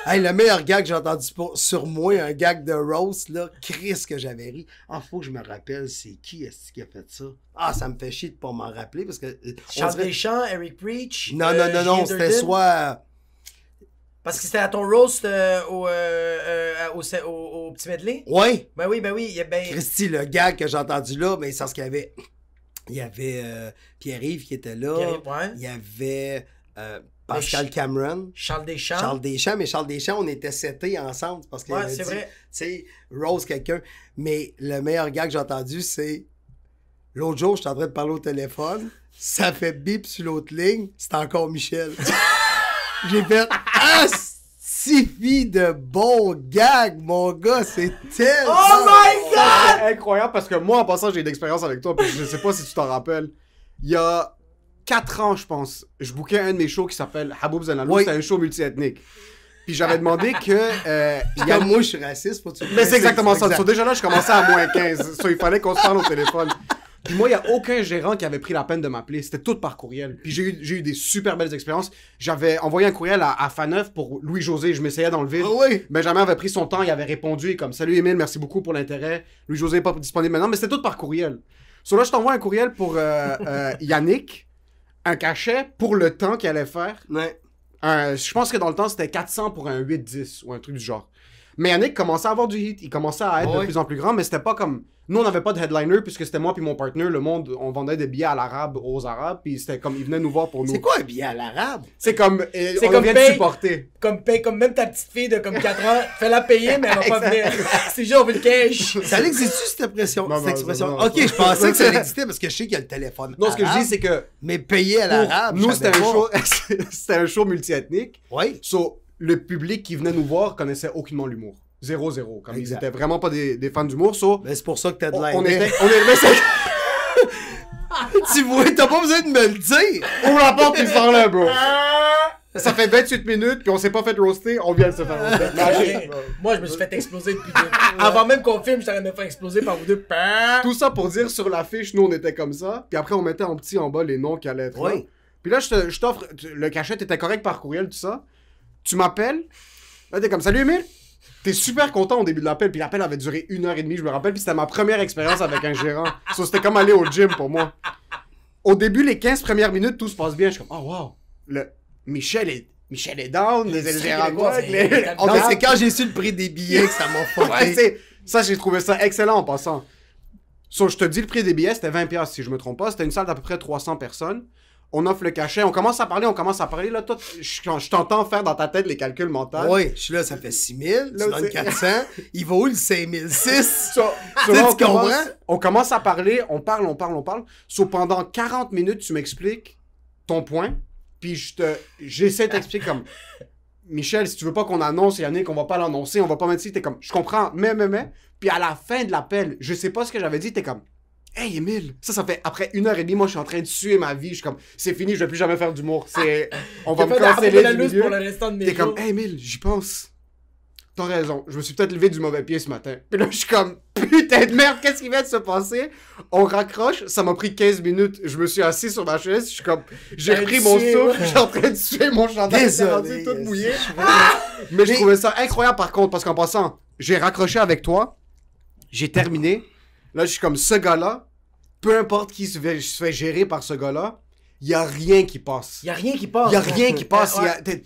Hey, le meilleur gag que j'ai entendu sur moi, un gag de roast, là, Chris que j'avais ri. Ah, faut que je me rappelle, c'est qui est-ce qui a fait ça? Ah, ça me fait chier de pas m'en rappeler parce que... Charles Deschamps, Eric Preach. Non, c'était soit... Parce que c'était à ton roast au petit medley? Oui. Ben oui. Christy, le gag que j'ai entendu là, mais c'est parce qu'il y avait Pierre-Yves qui était là. Ouais. Il y avait Pascal Cameron. Charles Deschamps. Mais Charles Deschamps, on était setés ensemble. Parce qu'il Ouais, c'est vrai. Tu sais, Rose quelqu'un. Mais le meilleur gag que j'ai entendu, c'est l'autre jour, j'étais en train de parler au téléphone. Ça fait bip sur l'autre ligne. C'est encore Michel. J'ai fait suffi de bons gags, mon gars, c'est tellement... Oh my God! C'est incroyable parce que moi, en passant, j'ai une expérience avec toi, puis je sais pas si tu t'en rappelles. Il y a 4 ans, je pense, je bookais un de mes shows qui s'appelle Haboub Zanalou. Oui. C'était un show multiethnique. Puis j'avais demandé que... Comme moi, je suis raciste, faut que tu... Mais c'est exactement ça. Exact. So, déjà là, je commençais à moins 15. So, il fallait qu'on se parle au téléphone. Puis moi, il n'y a aucun gérant qui avait pris la peine de m'appeler. C'était tout par courriel. Puis j'ai eu des super belles expériences. J'avais envoyé un courriel à Faneuf pour Louis-José. Je m'essayais dans le vide. Ah oui? Benjamin avait pris son temps. Il avait répondu. Comme, salut Émile, merci beaucoup pour l'intérêt. Louis-José n'est pas disponible maintenant. Mais c'était tout par courriel. So là, je t'envoie un courriel pour Yannick. Un cachet pour le temps qu'il allait faire. Ouais. Je pense que dans le temps, c'était 400 pour un 8-10 ou un truc du genre. Mais Yannick commençait à avoir du hit. Il commençait à être de plus en plus grand, mais c'était pas comme... Nous, on n'avait pas de headliner, puisque c'était moi puis mon partner. Le monde, on vendait des billets à l'arabe aux arabes, puis c'était comme... Ils venaient nous voir pour nous. C'est quoi un billet à l'arabe? C'est comme... on comme vient de paye. supporter. Comme même ta petite fille de comme 4 ans, fais-la payer, mais elle va pas venir. C'est juste, on veut le cash. Ça existe-tu, cette expression? Non, cette non, expression? non, non, Ok, je pensais que ça existait parce que je sais qu'il y a le téléphone Non, ce que je arabe, dis, c'est que... Mais payer à l'arabe, Nous, je savais c'était un pas. show... c'était un show multiethnique. Oui. So, le public qui venait nous voir connaissait aucunement l'humour. 0-0. Comme Exact. ils étaient vraiment pas des fans d'humour. So, Mais c'est pour ça que t'as de on l'air. était... mais c'est- Tu vois, t'as pas besoin de me le dire. Ouvre la porte puis sors là, bro. Ça fait 28 minutes puis on s'est pas fait roaster, on vient de se faire roaster. Magique. Moi, je me suis fait exploser depuis Avant même qu'on filme, je t'aurais me faire exploser par vous deux. Tout ça pour dire sur l'affiche, nous on était comme ça. Puis après on mettait en petit en bas les noms qui allaient être là. Oui. Puis là je t'offre, le cachet était correct par courriel, tout ça. Tu m'appelles. Là t'es comme salut Emile. T'es super content au début de l'appel, puis l'appel avait duré 1h30, je me rappelle, puis c'était ma première expérience avec un gérant. So, c'était comme aller au gym pour moi. Au début, les 15 premières minutes, tout se passe bien. Je suis comme, oh wow, Michel est down, les gérants de moi. Non, mais c'est quand j'ai su le prix des billets que ça m'a Ouais, fucké. ça, j'ai trouvé ça excellent en passant. So, je te dis, le prix des billets, c'était 20$ si je me trompe pas. C'était une salle d'à peu près 300 personnes. On offre le cachet, on commence à parler. Là, toi, je t'entends faire dans ta tête les calculs mentaux. Oui, je suis là, ça fait 6 000, tu Là, donnes c'est- 400. Il va où le 5 006? So, Tu là, comprends? on commence à parler, on parle. So, pendant 40 minutes, tu m'expliques ton point, puis j'essaie de t'expliquer comme... Michel, si tu veux pas qu'on annonce, Yannick, on va pas l'annoncer, on va pas mettre ici, t'es comme... Je comprends, mais... Puis à la fin de l'appel, je sais pas ce que j'avais dit, t'es comme... Hey, Emile, ça fait après 1h30, moi, je suis en train de suer ma vie. Je suis comme, c'est fini, je vais plus jamais faire d'humour. On va me canceller la du loose milieu. pour le restant de mes T'es jours. comme, hey, Emile, j'y pense. T'as raison, je me suis peut-être levé du mauvais pied ce matin. Puis là, je suis comme, putain de merde, qu'est-ce qui vient de se passer? On raccroche, ça m'a pris 15 minutes. Je me suis assis sur ma chaise, je suis comme, j'ai T'as repris tué, mon ouais. souffle, je suis en train de suer mon chandail, c'est rendu Désolé. tout mouillé. Mais je trouvais ça incroyable par contre, parce qu'en passant, j'ai raccroché avec toi, j'ai terminé. Là, je suis comme, ce gars-là, peu importe qui se fait gérer par ce gars-là, il y a rien qui passe. Il y a rien qui passe. Il y a rien qui passe. Ouais.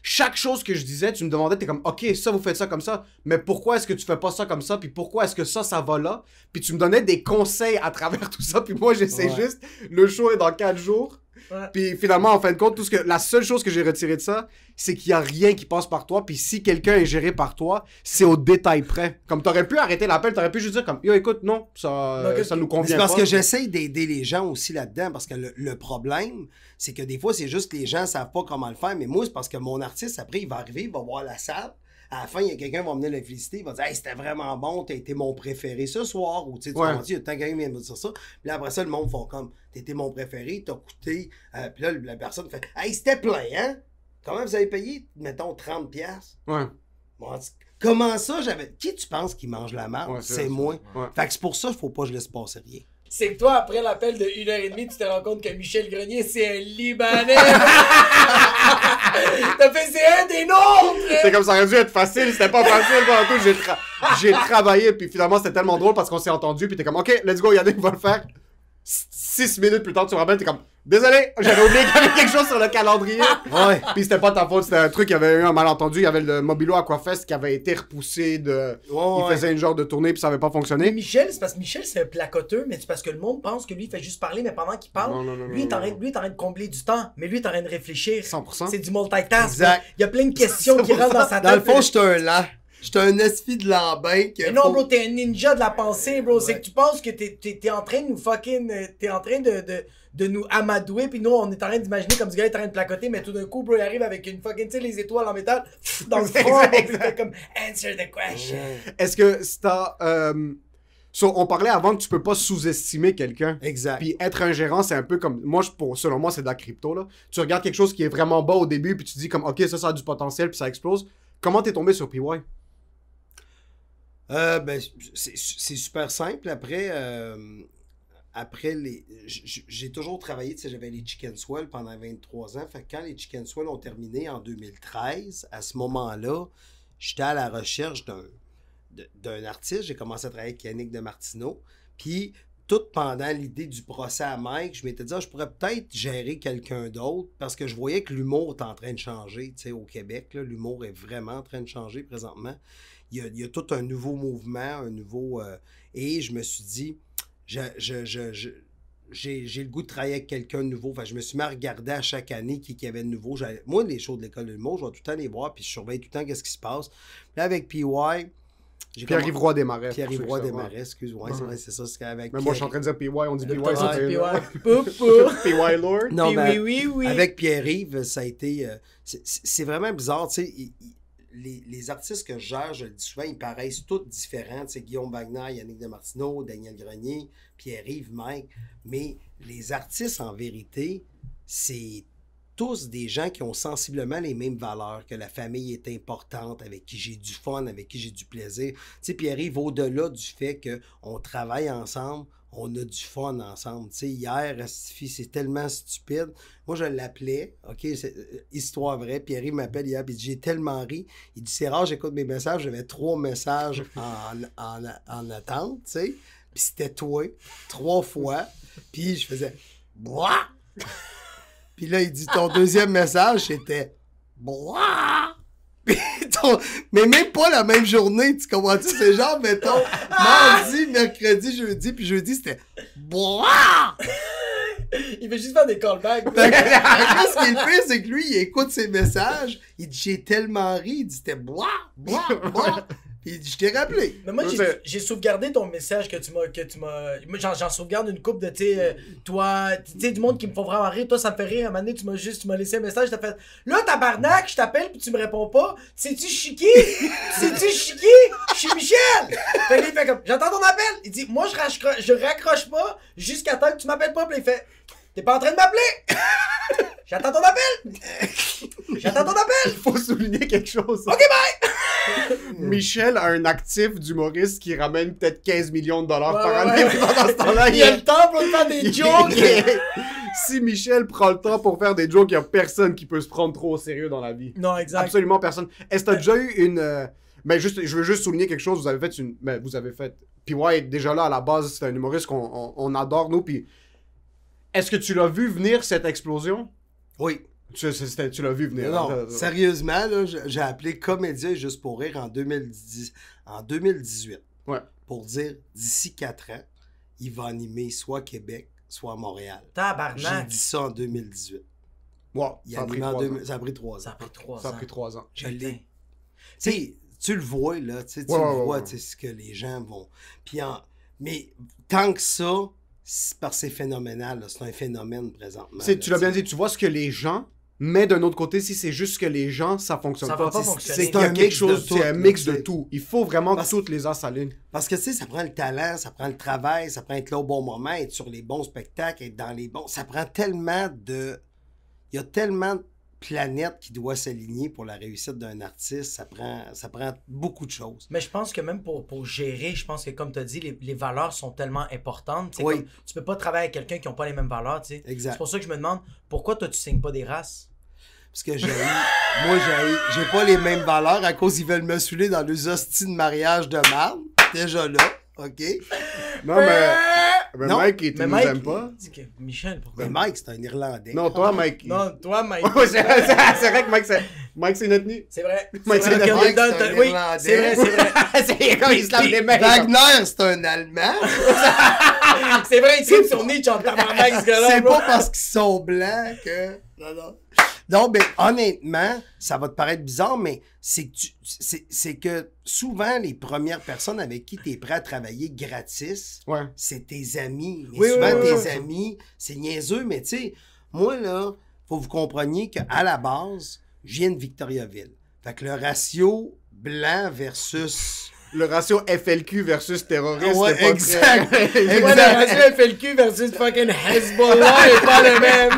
Chaque chose que je disais, tu me demandais, t'es comme, ok, ça, vous faites ça comme ça, mais pourquoi est-ce que tu fais pas ça comme ça, puis pourquoi est-ce que ça va là, puis tu me donnais des conseils à travers tout ça, puis moi, j'essaie Ouais. juste, le show est dans 4 jours, Ouais. Puis finalement, en fin de compte, la seule chose que j'ai retiré de ça, c'est qu'il n'y a rien qui passe par toi. Puis si quelqu'un est géré par toi, c'est au détail près. Comme t'aurais pu arrêter l'appel, t'aurais pu juste dire comme yo, écoute, non, ça nous convient C'est parce pas. que j'essaie d'aider les gens aussi là-dedans, parce que le problème, c'est que des fois, c'est juste que les gens savent pas comment le faire. Mais moi, c'est parce que mon artiste, après, il va arriver, il va voir la salle. À la fin, il y a quelqu'un qui va venir le féliciter, il va dire « Hey, c'était vraiment bon, t'as été mon préféré ce soir. » Ou tu sais, Ouais. il y a tant quelqu'un qui vient me dire ça. Puis là, après ça, le monde fait comme « T'as été mon préféré, t'as coûté. » Puis là, la personne fait « Hey, c'était plein, hein? Comment vous avez payé? Mettons 30$. » Ouais. Bon, comment ça, j'avais... Qui tu penses qui mange la marde? Ouais, C'est moi. Ouais. Fait que c'est pour ça qu'il faut pas que je laisse passer rien. C'est que toi, après l'appel de 1h30, tu te rends compte que Michel Grenier, c'est un Libanais. T'as fait, c'est un des nôtres. C'est comme ça aurait dû être facile, c'était pas facile pas tout. J'ai travaillé, puis finalement c'était tellement drôle parce qu'on s'est entendu, puis t'es comme ok, let's go, Yannick va le faire. 6 minutes plus tard, tu me rappelles, t'es comme désolé, j'avais oublié qu'il y avait quelque chose sur le calendrier. Ouais. Puis c'était pas ta faute, c'était un truc, il y avait eu un malentendu, il y avait le Mobilo Aquafest qui avait été repoussé de. Il faisait une genre de tournée, puis ça avait pas Mais fonctionné. Michel, c'est parce que Michel, c'est un placoteux, mais c'est parce que le monde pense que lui, il fait juste parler, mais pendant qu'il parle, Non, lui, il est en train de combler du temps, mais lui, il est en train de réfléchir. 100%. C'est du multitask. Exact. Il y a plein de questions qui rentrent dans sa tête. Dans le fond, j'étais un lent. J'étais un espi de lambin. Mais non, bro, t'es un ninja de la pensée, bro. C'est que tu penses que t'es en train de nous fucking... T'es en train de nous amadouer, puis nous, on est en train d'imaginer comme ce gars est en train de placoter, mais tout d'un coup, bro, il arrive avec une fucking, tu sais, les étoiles en métal, dans le front, puis il fait comme « Answer the question ». Est-ce que c'est on parlait avant que tu peux pas sous-estimer quelqu'un. Exact. Puis être un gérant, c'est un peu comme. Selon moi, c'est de la crypto, là. Tu regardes quelque chose qui est vraiment bas au début, puis tu dis comme, ok, ça a du potentiel, puis ça explose. Comment t'es tombé sur PY? Ben, c'est super simple. Après j'ai toujours travaillé, tu sais, j'avais les Chicken Swell pendant 23 ans. Fait que quand les Chicken Swell ont terminé en 2013, à ce moment-là, j'étais à la recherche d'un artiste. J'ai commencé à travailler avec Yannick de Martineau. Puis, tout pendant l'idée du procès à Mike, je m'étais dit, je pourrais peut-être gérer quelqu'un d'autre parce que je voyais que l'humour est en train de changer, tu sais, au Québec. L'humour est vraiment en train de changer présentement. Il y a tout un nouveau mouvement, et je me suis dit, j'ai le goût de travailler avec quelqu'un de nouveau. Enfin, je me suis mis à regarder à chaque année qui y avait de nouveau. Moi, les shows de l'école de l'humour, je vais tout le temps les voir, puis je surveille tout le temps qu'est-ce qui se passe. Là, avec PY... Pierre-Yves Roy Desmarais. Pierre-Yves Roy Desmarais, excuse-moi. C'est ça, c'est avec Mais moi, je suis en train de dire PY, on dit PY, Ouais, ça fait PY Lord. Non, Oui, ben, oui. avec Pierre-Yves, ça a été... c'est vraiment bizarre, tu sais. Les artistes que je gère, je le dis souvent, ils paraissent tous différents. Tu sais, Guillaume Wagner, Yannick de Martineau, Daniel Grenier, Pierre-Yves, Mike. Mais les artistes, en vérité, c'est tous des gens qui ont sensiblement les mêmes valeurs, que la famille est importante, avec qui j'ai du fun, avec qui j'ai du plaisir. Tu sais, Pierre-Yves, au-delà du fait qu'on travaille ensemble, on a du fun ensemble. Tu sais, hier, c'est tellement stupide. Moi, je l'appelais, OK, c'est histoire vraie. Pierre-Yves m'appelle hier, puis il dit, j'ai tellement ri. Il dit, c'est rare, j'écoute mes messages. J'avais 3 messages en attente, tu sais. Puis c'était toi, 3 fois. Puis je faisais, boah! Puis là, il dit, ton deuxième message, c'était, boah! Mais même pas la même journée, tu comprends-tu? C'est genre, mettons, mardi, mercredi, jeudi, puis jeudi, c'était boah! Il veut juste faire des callbacks. Fait que, ce qui est le pire, c'est que lui, il écoute ses messages, il dit, j'ai tellement ri, il dit, c'était boah, boah, boah. Puis il dit, je t'ai rappelé. Mais moi, j'ai sauvegardé ton message que tu m'as. Moi, j'en sauvegarde une coupe de, tu sais, toi, tu sais, du monde qui me font vraiment rire. Toi, ça me fait rire. À un moment donné, tu m'as laissé un message, t'as fait, là, tabarnak, je t'appelle, puis tu me réponds pas. Sais-tu, je suis qui? Sais-tu, je suis qui? Je suis Michel! Fait que il fait comme, j'entends ton appel. Il dit, moi, je raccroche pas jusqu'à temps que tu m'appelles pas. Puis il fait, t'es pas en train de m'appeler? J'attends ton appel! J'attends ton appel! Il faut souligner quelque chose. Ok, bye! Michel a un actif d'humoriste qui ramène peut-être 15 millions de dollars par Ouais, année. ouais. Puis pendant ce temps-là, Il y a le temps pour faire des jokes! Si Michel prend le temps pour faire des jokes, il n'y a personne qui peut se prendre trop au sérieux dans la vie. Non, exact. Absolument personne. Est-ce que tu as déjà eu une... Ben juste, je veux juste souligner quelque chose. Vous avez fait une... Ben, vous avez fait... PY, déjà là, à la base, c'est un humoriste qu'on adore, nous. Puis, est-ce que tu l'as vu venir, cette explosion? Oui. Tu l'as vu venir. Non, sérieusement, là, j'ai appelé Comédia Juste pour rire en 2018. Ouais. Pour dire, d'ici 4 ans, il va animer soit Québec, soit à Montréal. J'ai Tabarnak. dit ça en 2018. Wow, Il ça a pris animait en 3 ans. Ça a pris 3 ans. Ça a pris 3 Ça a ans. pris 3 ans. Je l'ai. Putain. Tu sais, tu le vois, là. Tu Ouais, le ouais, vois, ouais. tu sais, ce que les gens vont. Puis mais tant que ça, c'est parce que c'est phénoménal. Là. C'est un phénomène présentement. Tu l'as bien dit, tu vois ce que les gens, mais d'un autre côté, si c'est juste que les gens, ça fonctionne Ça pas. va pas C'est- fonctionner. C'est un mix quelque de chose, tout, c'est un là, mix de tu sais. tout. Il faut vraiment Parce- que toutes les heures s'alignent. Parce que, tu sais, ça prend le talent, ça prend le travail, ça prend être là au bon moment, être sur les bons spectacles, être dans les bons... Ça prend tellement de... Il y a tellement de planètes qui doivent s'aligner pour la réussite d'un artiste. Ça prend beaucoup de choses. Mais je pense que même pour gérer, je pense que comme tu as dit, les valeurs sont tellement importantes. Tu sais, Oui. comme, tu peux pas travailler avec quelqu'un qui n'a pas les mêmes valeurs. Tu sais. Exact. C'est pour ça que je me demande, pourquoi toi tu signes pas des races? Parce que moi, j'ai pas les mêmes valeurs à cause ils veulent me saouler dans les hosties de mariage de marde. Déjà là, OK? Non, mais Non, Mike, il Mais nous Mike, aime pas. il dit que Michel, pourquoi? Mais Mike, c'est un Irlandais. Non, toi, Mike. il- Non, toi, Mike. Ouais, c'est vrai que Mike, c'est notre nu. C'est vrai. Mike, C'est c'est vrai le- qu'on Mike, est dans c'est un le- Oui, Irlandais. c'est vrai, c'est vrai. C'est comme il se lave les mains. Wagner, c'est un Allemand. C'est vrai, il tripe sur Nietzsche en tabarnak, ce gars-là. C'est bro. pas parce qu'ils sont blancs que... Non. Non, mais honnêtement, ça va te paraître bizarre, mais c'est que souvent, les premières personnes avec qui tu es prêt à travailler gratis, Ouais. c'est tes amis. Mais Oui, souvent, oui, oui, tes oui. amis, c'est niaiseux, mais tu sais, moi, là, faut que vous compreniez qu'à la base, je viens de Victoriaville. Fait que le ratio blanc versus... Le ratio FLQ versus terroriste, Ouais, c'est pas exact. très... Ouais, le ratio FLQ versus fucking Hezbollah est pas le même.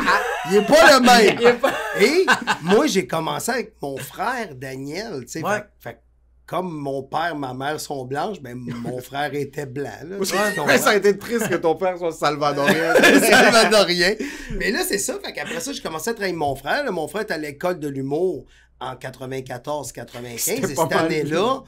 Il est pas le même. Il est pas... Et moi, j'ai commencé avec mon frère Daniel, tu sais. Ouais. Fait que comme mon père, ma mère sont blanches, ben mon frère était blanc. Là, Ouais, ça a été triste que ton père soit salvadorien. salvadorien. Mais là, c'est ça. Fait qu'après ça, j'ai commencé à travailler avec mon frère. Là, mon frère était à l'école de l'humour en 94-95. C'était Et pas cette mal. année-là,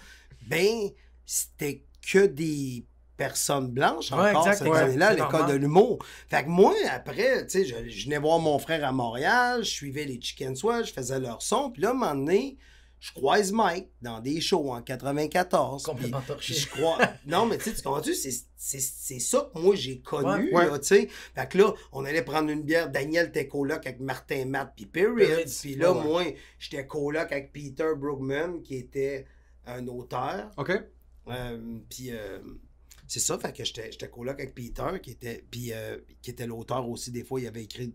ben, c'était que des personnes blanches Ouais, encore exact, cette ouais, année-là à c'est l'école normal. de l'humour. Fait que moi, après, tu sais, je venais voir mon frère à Montréal, je suivais les Chicken Swell, je faisais leur son. Puis là, à un moment donné, je croise Mike dans des shows en 94. Complètement puis torché. je crois... Non, mais tu sais, tu comprends-tu? C'est ça que moi, j'ai connu, Ouais. là, tu sais. Fait que là, on allait prendre une bière. Daniel était coloc avec Martin Matt puis Perry. Puis là, Ouais. moi, j'étais coloc avec Peter Brugman, qui était un auteur. OK. Puis c'est ça, fait que j'étais coloc avec Peter, qui était l'auteur aussi. Des fois, il avait écrit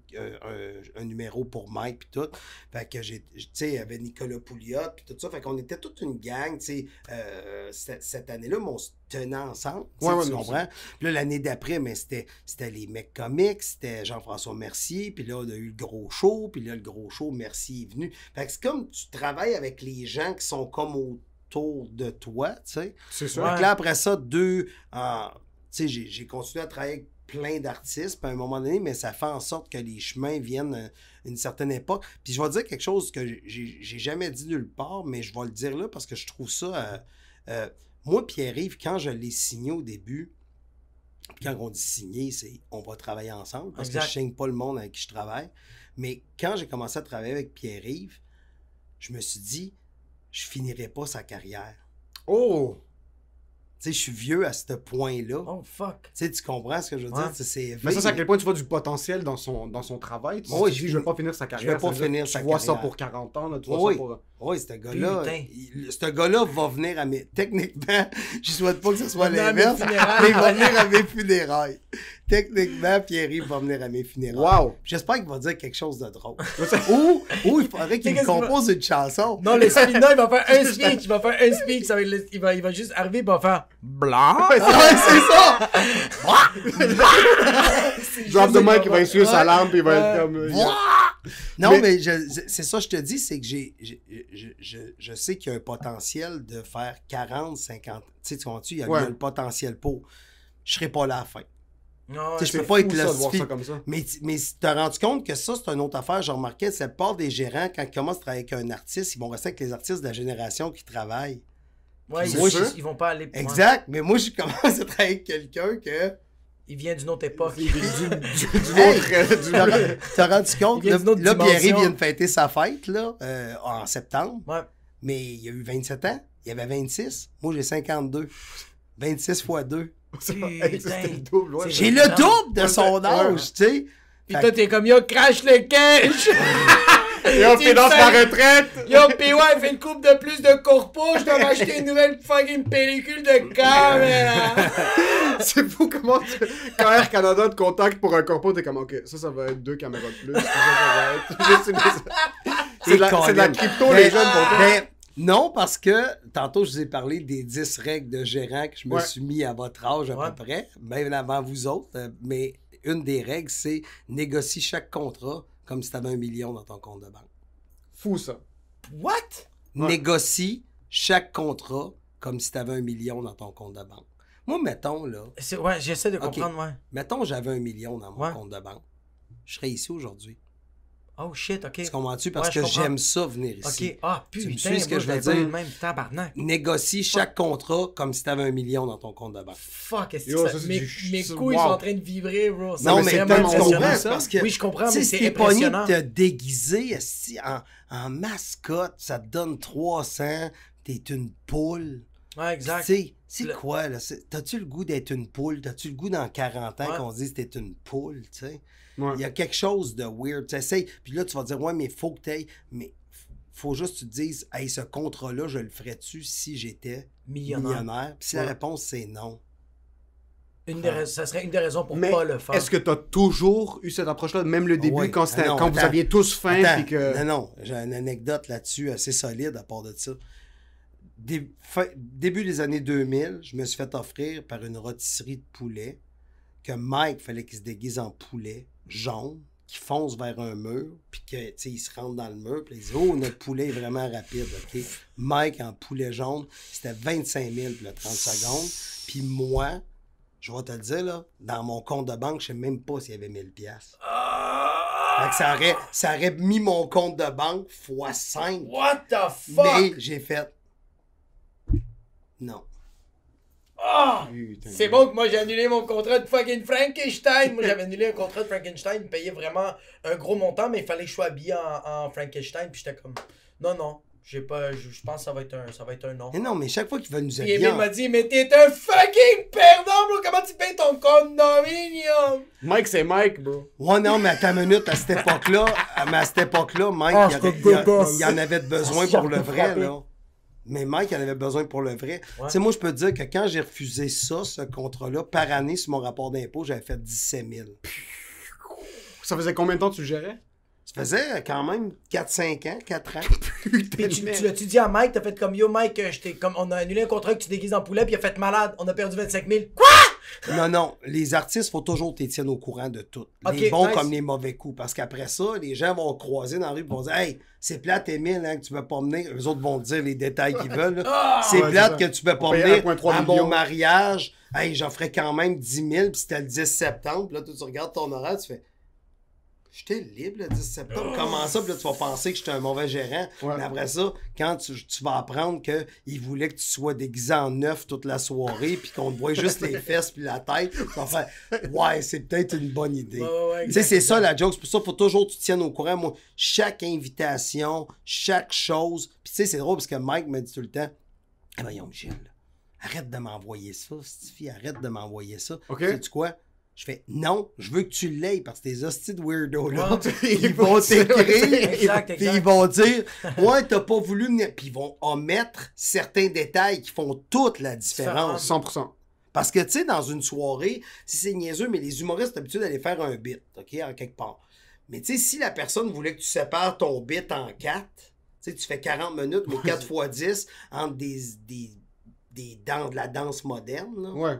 un numéro pour Mike, puis tout. Fait que tu sais, il y avait Nicolas Pouliot, puis tout ça. Fait qu'on était toute une gang, tu sais. Cette année-là, mais on se tenait ensemble, tu sais, Ouais, ouais, tu nous comprends? Puis là, l'année d'après, mais c'était les mecs comiques, c'était Jean-François Mercier, puis là, on a eu le gros show, puis là, le gros show, Mercier est venu. Fait que c'est comme tu travailles avec les gens qui sont comme autour de toi, tu sais. C'est Fait ça. que là, après ça, tu sais, j'ai continué à travailler avec plein d'artistes, puis à un moment donné, mais ça fait en sorte que les chemins viennent à une certaine époque. Puis je vais dire quelque chose que j'ai jamais dit nulle part, mais je vais le dire là parce que je trouve ça... moi, Pierre-Yves, quand je l'ai signé au début, puis quand on dit signer, c'est on va travailler ensemble, parce Exact. que je signe pas le monde avec qui je travaille. Mais quand j'ai commencé à travailler avec Pierre-Yves, je me suis dit, je finirai pas sa carrière. Oh! Tu sais, je suis vieux à ce point-là. Oh, fuck. Tu sais, tu comprends ce que je veux Ouais. dire? C'est Mais ça, c'est à quel point tu vois du potentiel dans son travail. Tu Oui, te dis, je vais pas finir sa carrière. je vais pas ça veut dire finir que sa Tu vois ça carrière. pour 40 ans, là, tu vois Oui. ça pour... Oui, ce gars-là, Putain. ce gars-là va venir à mes... Techniquement, je souhaite pas que ce soit Il va venir à mes l'inverse, funérailles. mais il va venir à mes funérailles. Techniquement, Pierre-Yves va venir à mes funérailles. Wow! J'espère qu'il va dire quelque chose de drôle. ou il faudrait qu'il me Qu'est-ce qu'il compose une chanson. Non, le speech, non, il va faire un speech. Il va faire un speech. Ça va être il va juste arriver et il va faire blanc. Ouais, c'est ça! Drop the mic, il va essuyer sa lampe, puis il va être comme... Non, mais c'est ça, je te dis, c'est que je sais qu'il y a un potentiel de faire 40, 50. Tu sais, tu comprends-tu? Il y a le potentiel pour. Je serai pas là à la fin. Non, Tu sais, je C'est peux pas fou, être ça, de voir là. ça comme ça. Mais tu te rends compte que ça, c'est une autre affaire. J'ai remarqué, c'est la part des gérants, quand ils commencent à travailler avec un artiste, ils vont rester avec les artistes de la génération qui travaillent. ouais, C'est ils, sûr. ils vont pas aller. Ouais. Exact. Mais moi, je commence à travailler avec quelqu'un que. Il vient d'une autre époque. Du Hey! autre... T'as rendu compte? Il vient d'une autre Là, Pierre-Yves dimension. vient de fêter sa fête, là, en septembre. Ouais. Mais il a eu 27 ans. Il avait 26. Moi, j'ai 52. 26 fois 2. C'était le double, ouais. J'ai le double de son âge, tu sais. Pis toi, t'es comme, yo, crash le cash! Yo, puis dans sa retraite! Yo, pis ouais, fais une coupe de plus de corpo, je dois m'acheter une nouvelle fucking pellicule de caméra! C'est fou comment quand Air Canada te contacte pour un corpo, t'es comme, ok, ça va être 2 caméras de plus. Ça va être... C'est de la crypto, les jeunes, pour toi. Non, parce que tantôt, je vous ai parlé des 10 règles de gérant que je me suis mis à votre âge à peu près, même avant vous autres. Mais une des règles, c'est négocie chaque contrat comme si tu avais 1 million dans ton compte de banque. Fou, ça. What? Négocie chaque contrat comme si tu avais 1 million dans ton compte de banque. Moi, mettons, là... Ouais, j'essaie de comprendre, ouais. Mettons, j'avais 1 million dans mon compte de banque. Je serais ici aujourd'hui. Oh shit, ok. Tu comprends-tu? Parce que j'aime ça venir ici. Ok, ah putain, tu me suis ce que je veux dire? dire? Même tabarnak. Négocie chaque contrat comme si tu avais 1 million dans ton compte de banque. Fuck, est-ce Yo, que ça, ça... c'est Mes couilles sont en train de vibrer, bro. Non, mais c'est tu comprends impressionnant. parce que... Oui, je comprends, mais c'est t'es pogné impressionnant. de te déguiser en mascotte, ça te donne 300, t'es une poule. Ouais, exact. Tu sais, c'est quoi, là? T'as-tu le goût d'être une poule? T'as-tu le goût dans 40 ans qu'on dise que t'es une poule, tu sais? Ouais. Il y a quelque chose de weird. Tu essayes, puis là, tu vas dire, ouais, mais faut que t'ailles... Mais faut juste que tu te dises, hey, ce contrat-là, je le ferais-tu si j'étais millionnaire? Puis si la réponse, c'est non. Ça serait une des raisons pour pas le faire. Est-ce que tu as toujours eu cette approche-là, même le début, quand attends, vous aviez tous faim? Puis que... Non, j'ai une anecdote là-dessus assez solide à part de ça. Début des années 2000, je me suis fait offrir par une rôtisserie de poulet que Mike fallait qu'il se déguise en poulet jaune, qui fonce vers un mur, puis que il se rentre dans le mur, puis il dit « Oh, notre poulet est vraiment rapide, OK? » Mike en poulet jaune, c'était 25 000 pour le 30 secondes. Puis moi, je vais te le dire, là, dans mon compte de banque, je sais même pas s'il y avait 1000 piastres. Fait que ça aurait mis mon compte de banque x 5. What the fuck? Mais j'ai fait... Non. Ah! C'est bon que moi j'ai annulé mon contrat de fucking Frankenstein. Moi j'avais annulé un contrat de Frankenstein, il me payait vraiment un gros montant, mais il fallait que je sois habillé en Frankenstein. Puis j'étais comme, non, je pense que ça va être un non. Mais non, mais chaque fois qu'il va nous Puis habiller... Emile m'a dit, mais t'es un fucking perdant, bro. Comment tu payes ton condominium? Mike, c'est Mike, bro. Ouais, non, mais attends une minute, à cette époque-là, Mike, il en avait besoin pour le vrai, là. Mais Mike, il en avait besoin pour le vrai. Tu sais, moi, je peux te dire que quand j'ai refusé ça, ce contrat-là, par année, sur mon rapport d'impôt, j'avais fait 17 000. Ça faisait combien de temps que tu le gérais? Ça faisait quand même 4-5 ans, 4 ans. Puis tu l'as-tu dit à Mike, t'as fait comme yo Mike, on a annulé un contrat que tu déguises en poulet, puis il a fait malade, on a perdu 25 000. Quoi? Non, les artistes, faut toujours t'y tiennent au courant de tout. Okay, les bons nice. comme les mauvais coups. Parce qu'après ça, les gens vont croiser dans la rue et vont dire « Hey, c'est plate, Émile, hein, que tu peux pas venir. » Eux autres vont te dire les détails qu'ils veulent. C'est plate que tu peux pas venir à mon mariage. Hey, j'offrais quand même 10 000, puis c'était le 10 septembre. Puis là, tu regardes ton horaire, tu fais... J'étais libre le 10 septembre. Comment ça? Puis là, tu vas penser que j'étais un mauvais gérant. Ouais. Mais après ça, quand tu vas apprendre qu'il voulait que tu sois déguisé en neuf toute la soirée, puis qu'on te voit juste les fesses puis la tête, tu vas faire « Ouais, c'est peut-être une bonne idée. Ouais, tu sais, c'est ça la joke. C'est pour ça qu'il faut toujours que tu te tiennes au courant. Moi, chaque invitation, chaque chose... Puis tu sais, c'est drôle parce que Mike me dit tout le temps « Ah, voyons, Gilles, arrête de m'envoyer ça, Stifi, arrête de m'envoyer ça. Okay. Sais-tu quoi? » Je fais non, je veux que tu l'aies parce que tes hosties de weirdo-là, ils vont t'écrire puis ils vont dire ouais, t'as pas voulu venir. Puis ils vont omettre certains détails qui font toute la différence. 100%. Parce que tu sais, dans une soirée, si c'est niaiseux, mais les humoristes ont l'habitude d'aller faire un bit, OK, en quelque part. Mais tu sais, si la personne voulait que tu sépares ton bit en 4, tu sais, tu fais 40 minutes, mais 4 x 10 entre des dents de la danse moderne. Là. Ouais.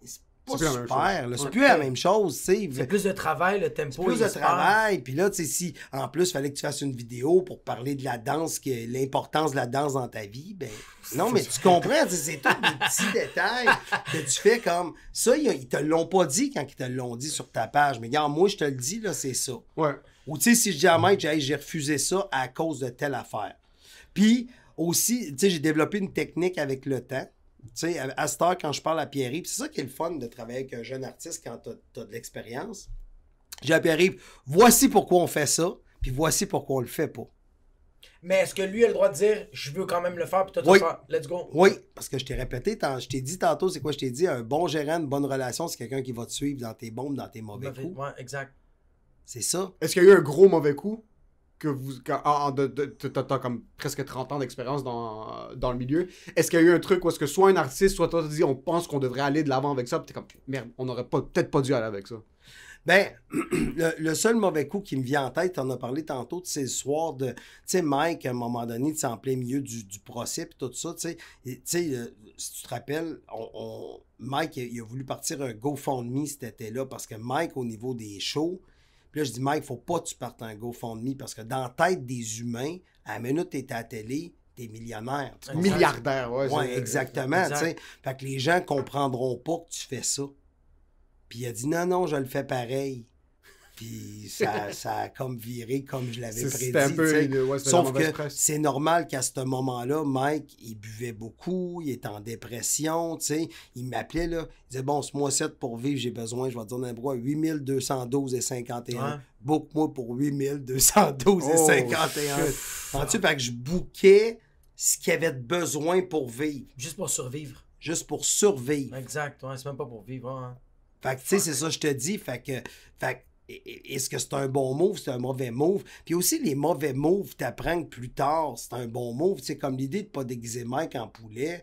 C'est pas super, c'est plus la même chose, tu sais. C'est plus de travail, le tempo. C'est plus de travail, puis là, tu sais, si en plus, il fallait que tu fasses une vidéo pour parler de la danse, l'importance de la danse dans ta vie, ben non, mais tu comprends, c'est tous des petits détails que tu fais comme... Ça, ils te l'ont pas dit quand ils te l'ont dit sur ta page, mais regarde, moi, je te le dis, là, c'est ça. Ouais. Ou tu sais, si je dis à Mike, j'ai refusé ça à cause de telle affaire. Puis aussi, tu sais, j'ai développé une technique avec le temps. Tu sais, à cette heure, quand je parle à Pierre-Yves, c'est ça qui est le fun de travailler avec un jeune artiste quand t'as de l'expérience. J'ai à Pierre-Yves, voici pourquoi on fait ça, puis voici pourquoi on le fait pas. Mais est-ce que lui a le droit de dire je veux quand même le faire puis toi tu Oui. vas faire let's go? Oui, parce que je t'ai répété, je t'ai dit tantôt, c'est quoi je t'ai dit? Un bon gérant, une bonne relation, c'est quelqu'un qui va te suivre dans tes bons, dans tes mauvais coups. Ouais, exact. C'est ça. Est-ce qu'il y a eu un gros mauvais coup que vous... T'as comme presque 30 ans d'expérience dans le milieu. Est-ce qu'il y a eu un truc où est-ce que soit un artiste, soit toi, tu dis on pense qu'on devrait aller de l'avant avec ça, puis t'es comme, merde, on n'aurait peut-être pas dû aller avec ça. Ben, le seul mauvais coup qui me vient en tête, t'en as parlé tantôt, c'est le soir de... Tu sais, Mike, à un moment donné, tu sais, en plein milieu du procès, puis tout ça, tu sais, si tu te rappelles, Mike, il a voulu partir un GoFundMe cet été-là, parce que Mike, au niveau des shows, puis là, je dis, Mike, faut pas que tu partes un GoFundMe, parce que dans la tête des humains, à la minute que t'es à la télé, t'es millionnaire. Tu comprends? Milliardaire, ouais. Ouais, exactement, exact. tu sais. Fait que les gens comprendront pas que tu fais ça. Puis il a dit non, je le fais pareil. Puis ça a comme viré comme je l'avais prédit. C'était un peu... Sauf que c'est normal qu'à ce moment-là, Mike, il buvait beaucoup, il était en dépression, tu sais. Il m'appelait, là, il disait, bon, ce mois-ci, pour vivre, j'ai besoin, je vais te dire n'importe quoi, 8212,51. Ouais. Book-moi pour 8212,51. Entends-tu? Fait que je bookais ce qu'il avait de besoin pour vivre. Juste pour survivre. Juste pour survivre. Exact, ouais, c'est même pas pour vivre. Hein. Fait que, tu sais, c'est ça que je te dis. Fait que est-ce que c'est un bon move, c'est un mauvais move? Puis aussi, les mauvais moves, t'apprends que plus tard, c'est un bon move. C'est comme l'idée de pas déguiser Mike en poulet.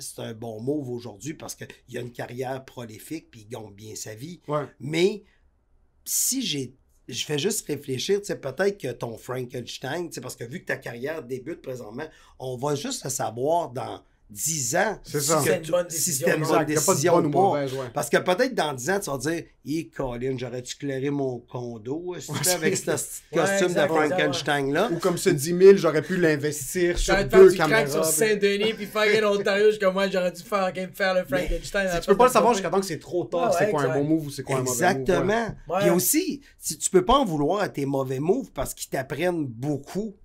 C'est un bon move aujourd'hui parce qu'il a une carrière prolifique puis il gagne bien sa vie. Ouais. Mais si je fais juste réfléchir, tu sais, peut-être que ton Frankenstein, tu sais, parce que vu que ta carrière débute présentement, on va juste le savoir dans 10 ans. C'est ça. Si c'est une bonne Si décision. c'était une non? bonne Il y a pas de décision bonne ou ou pas. mauvaise, ouais. Parce que peut-être dans 10 ans, tu vas dire Colin, j'aurais-tu clairé mon condo avec ce costume exact, de Frankenstein-là? Ou comme ce 10 000, j'aurais pu l'investir sur J'aurais dû 2 faire du crack sur caméras. Saint-Denis puis fucking Ontario jusqu'à moi, j'aurais dû faire le Frankenstein. Tu peux pas le savoir jusqu'à temps que c'est trop tard, Ouais, c'est quoi un exact. bon move ou c'est quoi un mauvais move. Exactement. Ouais. Puis aussi, tu peux pas en vouloir à tes mauvais moves parce qu'ils t'apprennent beaucoup.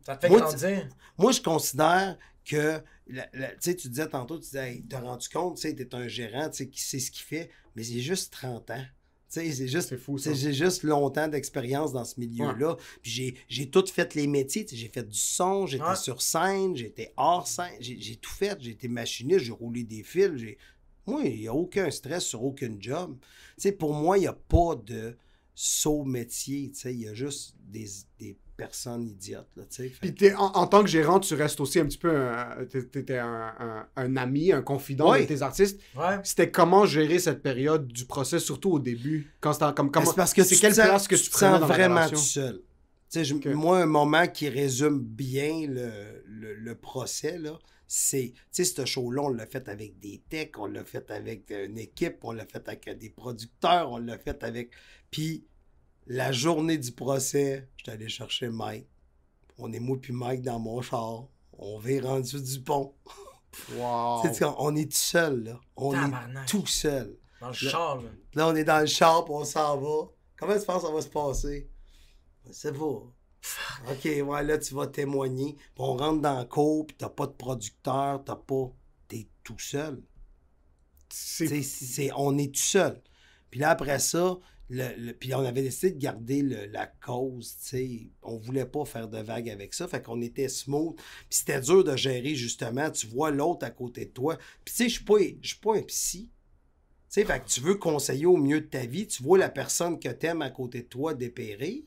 Ça te fait Moi, grandir. Moi, je considère que, tu sais, tu disais tantôt, tu disais, hey, t'as rendu compte, tu sais, t'es un gérant, tu sais, qui sait ce qu'il fait, mais j'ai juste 30 ans. Tu sais, C'est fou, ça. j'ai juste longtemps d'expérience dans ce milieu-là. Puis j'ai tout fait les métiers. Tu sais, j'ai fait du son, j'étais Ouais. sur scène, j'étais hors scène, j'ai tout fait. J'ai été machiniste, j'ai roulé des fils. Moi, il n'y a aucun stress sur aucun job. Tu sais, pour moi, il n'y a pas de saut métier. Tu sais, il y a juste des personnes idiotes. Là, tu sais. Fait Puis en tant que gérant, tu restes aussi un petit peu t'étais un ami, un confident Oui. de tes artistes. Ouais. C'était comment gérer cette période du procès, surtout au début? Quand c'était comment, c'est parce que c'est tu quelle te sens- place que tu te prenais sens dans la vraiment relation? tout seul. Tu sais, Ok. moi, un moment qui résume bien le procès, là, c'est, tu sais, ce show-là, on l'a fait avec des techs, on l'a fait avec une équipe, on l'a fait avec des producteurs, on l'a fait avec... Puis, la journée du procès, j'étais allé chercher Mike. On est moi puis Mike dans mon char. On vire en dessous du pont. Wow. Tu sais, on est tout seul, là. On Tabarnak. est tout seul. Dans le char, là. Là, on est dans le char, puis on s'en va. Comment tu penses que ça va se passer? C'est pas. OK, ouais, là, tu vas témoigner. Puis on rentre dans la cour, puis t'as pas de producteur, t'es tout seul. On est tout seul. Puis là, après ça, puis on avait décidé de garder la cause, tu sais. On voulait pas faire de vagues avec ça, fait qu'on était smooth. Puis c'était dur de gérer, justement. Tu vois l'autre à côté de toi. Puis tu sais, je suis pas un psy. Tu sais, fait que tu veux conseiller au mieux de ta vie. Tu vois la personne que t'aimes à côté de toi dépérir,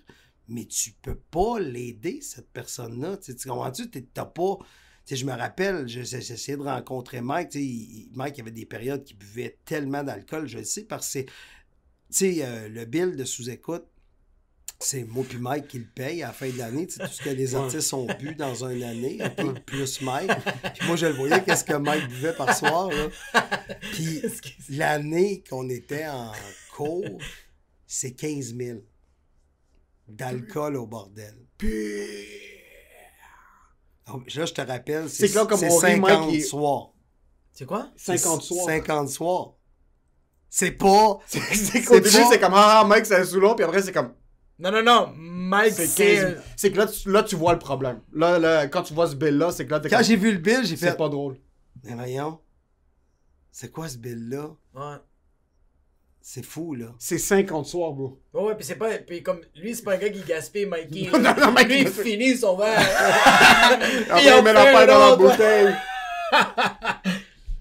mais tu peux pas l'aider, cette personne-là. Tu comprends-tu? T'as pas... Tu sais, je me rappelle, j'ai essayé de rencontrer Mike. Tu sais, Mike, il y avait des périodes qu'il buvait tellement d'alcool, je le sais, parce que c'est... Tu sais, le bill de sous-écoute, c'est moi puis Mike qui le paye à la fin de l'année. Tu sais, tout ce que les artistes ont bu dans une année, OK, plus Mike. Puis moi, je le voyais, qu'est-ce que Mike buvait par soir, là. Puis l'année qu'on était en cours, c'est 15 000 d'alcool au bordel. Donc, là, je te rappelle, C'est que là, comme c'est on rit, 50 Mike, il- soirs. C'est quoi? 50 soirs. 50 soirs. C'est pas... C'est qu'au début, pas- c'est comme ah, Mike, c'est sous l'eau, puis après, c'est comme Non. Mike, c'est c'est... 15. C'est que là, tu vois le problème. Là, quand tu vois ce bill-là, c'est que là, t'es Quand comme, j'ai vu le bill, j'ai c'est fait... pas drôle. Mais voyons, c'est quoi ce bill-là? Ouais. C'est fou, là. C'est 50 soirs, bro. Ouais, puis c'est pas. Puis comme lui, c'est pas un gars qui gaspille Mikey. Non, Mikey, lui, il finit son verre. Après, Il en il met la fait paille dans la un autre. bouteille.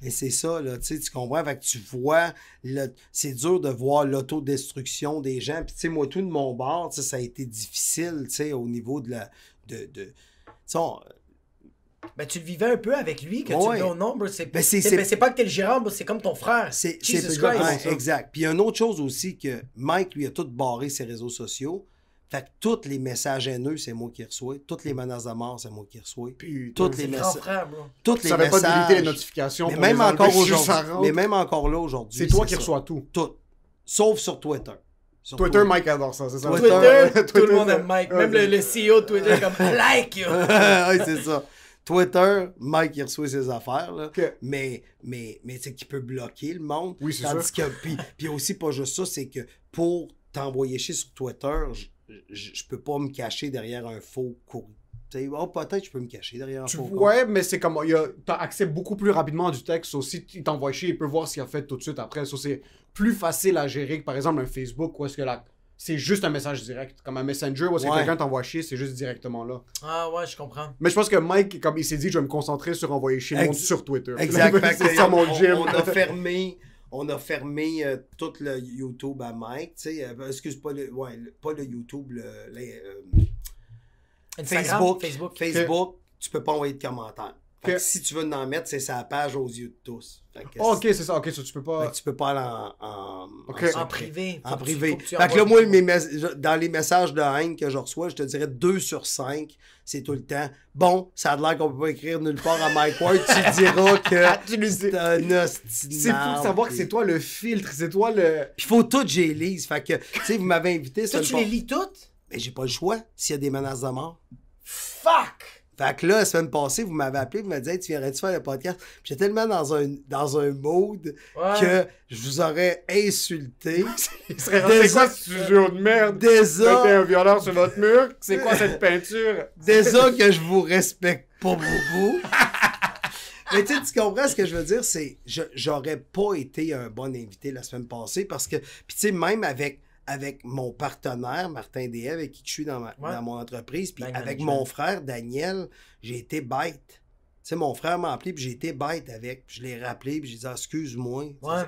Et c'est ça, là, tu comprends? Fait que tu vois, c'est dur de voir l'autodestruction des gens. Puis, tu sais, moi, tout de mon bord, ça a été difficile, tu sais, au niveau de la... Ben, tu le vivais un peu avec lui, que tu Ouais. le mets au nombre. C'est Ben, c'est pas que t'es le gérant, c'est comme ton frère. C'est Jesus exactement Christ. ça. exact. Puis il y a une autre chose aussi que Mike, lui, a tout barré ses réseaux sociaux. Fait que tous les messages haineux, c'est moi qui reçois. Toutes les menaces de mort, c'est moi qui reçois. Puis, Toutes C'est les le grand messages. frère, bro. Toutes tu les savais pas messages. déliter les notifications. Mais pour même les encore enlever juste aujourd'hui. ça rentre. Mais même encore là aujourd'hui. C'est toi c'est qui ça. reçois tout. Tout. Sauf sur Twitter. Sur Twitter, Mike adore ça, c'est ça. Twitter, Tout le monde c'est- aime Mike. Ouais, Même c'est- le CEO de Twitter est comme I like you. Oui, c'est ça. Twitter, Mike, il reçoit ses affaires, là. Ok. Mais c'est qu'il peut bloquer le monde. Oui, c'est Tandis que, puis aussi, pas juste ça, c'est que pour t'envoyer chier sur Twitter, je peux pas me cacher derrière un faux courrier. Peut-être je peux me cacher derrière un faux courrier. Ouais, mais c'est comme. T'as accès beaucoup plus rapidement du texte. Aussi, il t'envoie chier, il peut voir ce qu'il a fait tout de suite après. Ça, c'est plus facile à gérer que par exemple un Facebook où est-ce que c'est juste un message direct. Comme un Messenger où est-ce que Ouais. quelqu'un t'envoie chier, c'est juste directement là. Ah ouais, je comprends. Mais je pense que Mike, comme il s'est dit, je vais me concentrer sur envoyer chier le monde sur Twitter. Exact. Fait c'est que ça mon gym. On a fermé tout le YouTube à Mike. Tu sais, excuse pas pas le YouTube, Instagram, Facebook, tu peux pas envoyer de commentaires. Fait que Ok. si tu veux en mettre, c'est sa page aux yeux de tous. Fait que Ok, c'est ça. Ok, ça, tu peux fait pas. que tu peux pas aller Ok. secret. En privé. En Faut que privé. faut que tu Fait que là, envoies- moi, dans les messages de haine que je reçois, je te dirais 2 sur 5, c'est tout le temps. Bon, ça a l'air qu'on peut pas écrire nulle part à Mike Ward, tu diras que Tu lui dis- c'est un hostie de C'est fou de marde, savoir que puis- c'est toi le filtre, c'est toi le. Puis il faut tout que j'ai lise. Fait que, tu sais, vous m'avez invité Toi, sur tu le les lis toutes? Mais j'ai pas le choix s'il y a des menaces de mort. Fuck! Fait que là, la semaine passée, vous m'avez appelé, vous m'avez dit hey, tu viendrais-tu faire le podcast? Puis j'étais tellement dans un mood Ouais. que je vous aurais insulté. Il serait rentré quoi ce studio de merde? Déjà, Mettez un violeur sur votre mur? C'est quoi cette peinture? déjà que je vous respecte pas beaucoup. Mais tu sais, tu comprends ce que je veux dire? C'est j'aurais pas été un bon invité la semaine passée parce que, puis tu sais, même avec mon partenaire, Martin Deshaies, avec qui je suis dans mon entreprise, puis Bank avec management. mon frère, Daniel, j'ai été bête. Tu sais, mon frère m'a appelé, puis j'ai été bête avec. Puis je l'ai rappelé, puis j'ai dit « Excuse-moi. Ouais.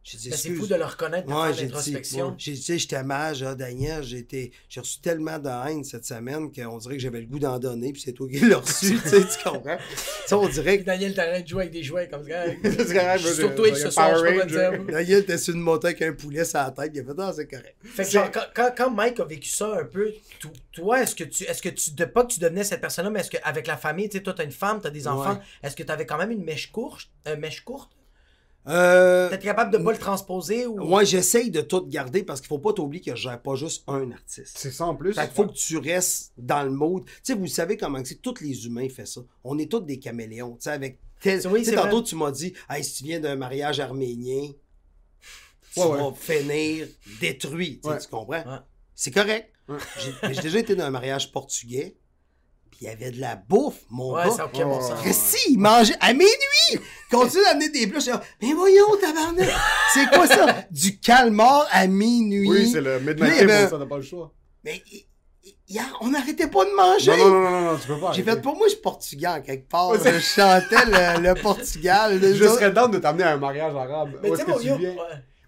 J'ai dit « Ben, c'est Excuse. fou de le reconnaître de Ouais, faire j'ai dit, l'introspection. j'ai dit, tu sais, j'étais mal, Daniel, j'ai reçu tellement de haine cette semaine qu'on dirait que j'avais le goût d'en donner, puis c'est toi qui l'as reçu, tu sais, tu comprends? Tu sais, on dirait que Daniel t'arrête de jouer avec des jouets comme ça. C'est correct, Sur moi, Twitch je- ce soir, je Power peux pas te Ranger. dire. Daniel était sur une moto avec un poulet sur la tête, il a fait « Ah, c'est correct. » Fait que genre, quand Mike a vécu ça un peu, toi, est-ce que tu pas que tu devenais cette personne-là, mais est-ce qu'avec la famille, tu sais, toi, t'as une femme, t'as des enfants, Ouais. est-ce que t'avais quand même une mèche courte? Euh, T'es capable de pas le transposer ou... moi, j'essaye de tout garder parce qu'il faut pas t'oublier que je gère pas juste un artiste. C'est ça en plus. Fait qu'il faut que tu restes dans le mode. Tu sais, vous savez comment c'est, tous les humains font ça. On est tous des caméléons. Tu sais, avec tel. Oui, Tu sais, c'est tantôt, vrai. tu m'as dit, hey, si tu viens d'un mariage arménien, tu Ouais, vas finir détruit. Tu sais, Ouais. tu comprends? Ouais. C'est correct. Ouais. J'ai déjà été dans un mariage portugais, puis il y avait de la bouffe, mon Ouais, gars. ça a aucun bon sens. Si, il mangeait à minuit! Continue d'amener des plats. Je suis là, mais voyons, tabarnak! C'est quoi ça? Du calmar à minuit. Oui, c'est le Puis là, midnight il y avait- table, ça, t'as pas le choix. Mais on n'arrêtait pas de manger. Non, tu peux pas. J'ai arrêter. fait pour moi, je suis portugais en quelque part. Ouais, c'est- Je chantais le Portugal. Je serais down de t'amener à un mariage arabe. Mais Où tu est-ce sais, mon que tu yo, viens? ouais.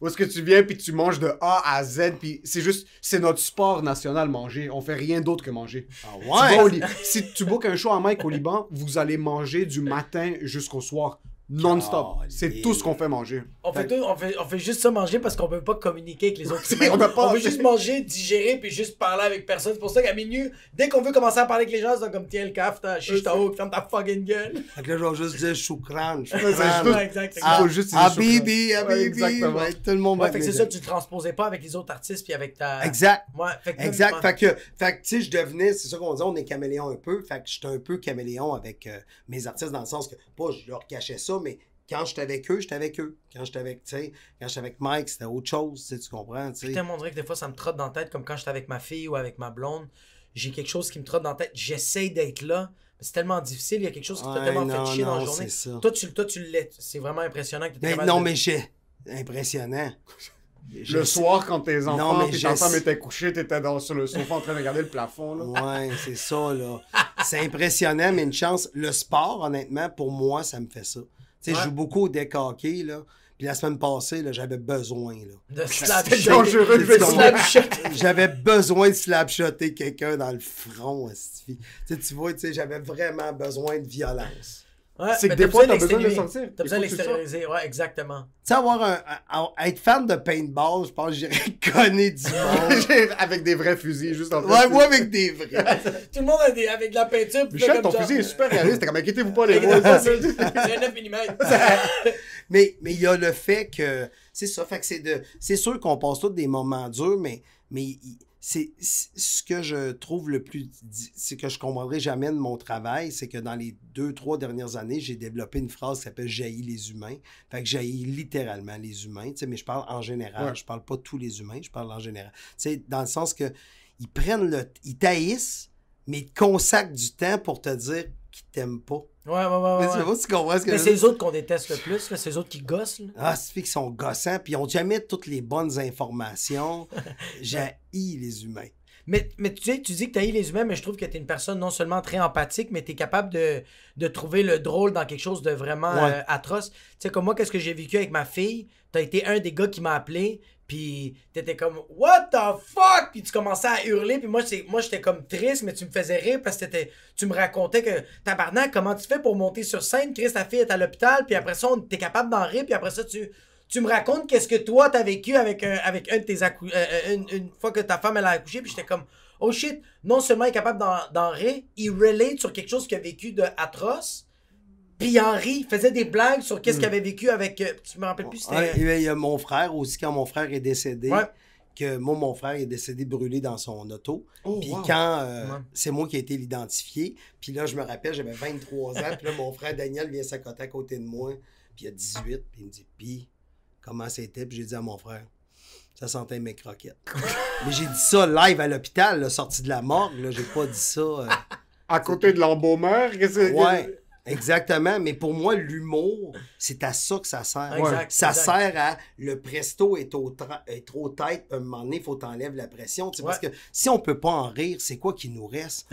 Où est-ce que tu viens puis tu manges de A à Z puis c'est notre sport national manger. On fait rien d'autre que manger. Ah Tu vas au ouais? Si tu bookes un show à Mike au Liban, vous allez manger du matin jusqu'au soir. Non-stop. Calé. C'est tout ce qu'on fait manger. On fait juste ça manger parce qu'on peut pas communiquer avec les autres C'est- humains. on peut pas- veut juste manger, digérer, puis juste parler avec personne. C'est pour ça qu'à minuit, dès qu'on veut commencer à parler avec les gens, c'est comme tiens le caf, t'as chiche ta haut, ferme ta fucking gueule. Fait que là, je vais juste dire choukran. c'est choukran. juste- Ouais, exact. Ah, faut juste dire Habibi, choukran. Ouais, Habibi. exactement. Ouais, tout le monde va Ouais, fait que c'est être ça, tu le transposais pas avec les autres artistes puis avec ta... Exact. Ouais, fait que même- Exact. ouais. Fait que tu sais, je devenais, c'est ça qu'on dit, on est caméléon un peu. Fait que j'étais un peu caméléon avec mes artistes dans le sens que, pas je leur cachais ça, mais quand j'étais avec eux, j'étais avec eux. Quand j'étais avec, tu sais, quand j'étais avec Mike, c'était autre chose, tu sais, tu comprends, tu sais. Putain, on dirait que des fois, ça me trotte dans la tête, comme quand j'étais avec ma fille ou avec ma blonde. J'ai quelque chose qui me trotte dans la tête. J'essaye d'être là, mais c'est tellement difficile. Il y a quelque chose qui t'a Ouais, tellement non, fait chier dans la non, journée. c'est ça. Toi, tu l'es. C'est vraiment impressionnant que tu Mais non, mais j'ai. Impressionnant. Le soir, quand tes enfants mais et ta femme étaient couchés, t'étais sur le sofa en train de regarder le plafond. Là. Ouais, c'est ça, là. C'est impressionnant, mais une chance. Le sport, honnêtement, pour moi, ça me fait ça. Tu sais, je joue beaucoup au deck hockey, là. Puis la semaine passée, là, j'avais besoin, là. De slap C'est dangereux, je vais J'avais besoin de slap-shotter quelqu'un dans le front, esti. Tu vois, j'avais vraiment besoin de violence. Ouais, c'est que mais des fois, t'as besoin de le sortir. T'as besoin de Il faut que tu le l'extérioriser, ouais, exactement. Tu sais, être fan de paintball, je pense que j'irais conner du monde. Avec des vrais fusils, juste en Ouais, moi avec des vrais. Tout le monde avec de la peinture. Michel, ton fusil est super réaliste. T'es comme, inquiétez-vous pas, les gars. C'est un 9 mm. Mais il y a le fait que... C'est ça, fait que c'est sûr qu'on passe tous des moments durs, mais c'est ce que je trouve le plus... C'est que je comprendrai jamais de mon travail, c'est que dans les 2-3 dernières années, j'ai développé une phrase qui s'appelle « jaillit les humains ». Fait que jaillit littéralement les humains, tu sais, mais je parle en général. Ouais. Je parle pas de tous les humains, je parle en général. Tu sais, dans le sens que ils taillissent, mais ils te consacrent du temps pour te dire qu'ils t'aiment pas. Ouais. Mais tu comprends ce que mais c'est les autres qu'on déteste le plus, là. C'est les autres qui gossent. Là. Ah, c'est fait qu'ils sont gossants, puis ils n'ont jamais toutes les bonnes informations. J'haïs les humains. Mais tu dis que tu haïs les humains, mais je trouve que tu es une personne non seulement très empathique, mais tu es capable de trouver le drôle dans quelque chose de vraiment atroce. Tu sais, comme moi, qu'est-ce que j'ai vécu avec ma fille? Tu as été un des gars qui m'a appelé, puis t'étais comme « What the fuck? » Puis tu commençais à hurler, puis moi j'étais comme triste, mais tu me faisais rire parce que tu me racontais que « Tabarnak, comment tu fais pour monter sur scène? Chris, ta fille est à l'hôpital, puis après ça, t'es capable d'en rire, puis après ça, tu me racontes qu'est-ce que toi t'as vécu avec un de tes une fois que ta femme elle a accouché, puis j'étais comme « Oh shit, non seulement il est capable d'en rire, il relate sur quelque chose qu'il a vécu de atroce, puis Henri faisait des blagues sur qu'est-ce qu'il avait vécu avec... tu me rappelles plus, c'était... Il y a mon frère aussi, quand mon frère est décédé, que moi, mon frère est décédé brûlé dans son auto. Puis quand... c'est moi qui ai été l'identifié. Puis là, je me rappelle, j'avais 23 ans. Puis là, mon frère Daniel vient s'accoter à côté de moi. Puis il a 18. Puis il me dit, puis comment c'était? Puis j'ai dit à mon frère, ça sentait mes croquettes. Mais j'ai dit ça live à l'hôpital, là, sorti de la morgue. Là, j'ai pas dit ça... à côté de l'embaumeur? Ouais. Exactement, mais pour moi, l'humour, c'est à ça que ça sert. Ça sert à le presto est trop tête, à un moment donné, il faut t'enlèves la pression. Parce que si on peut pas en rire, c'est quoi qui nous reste?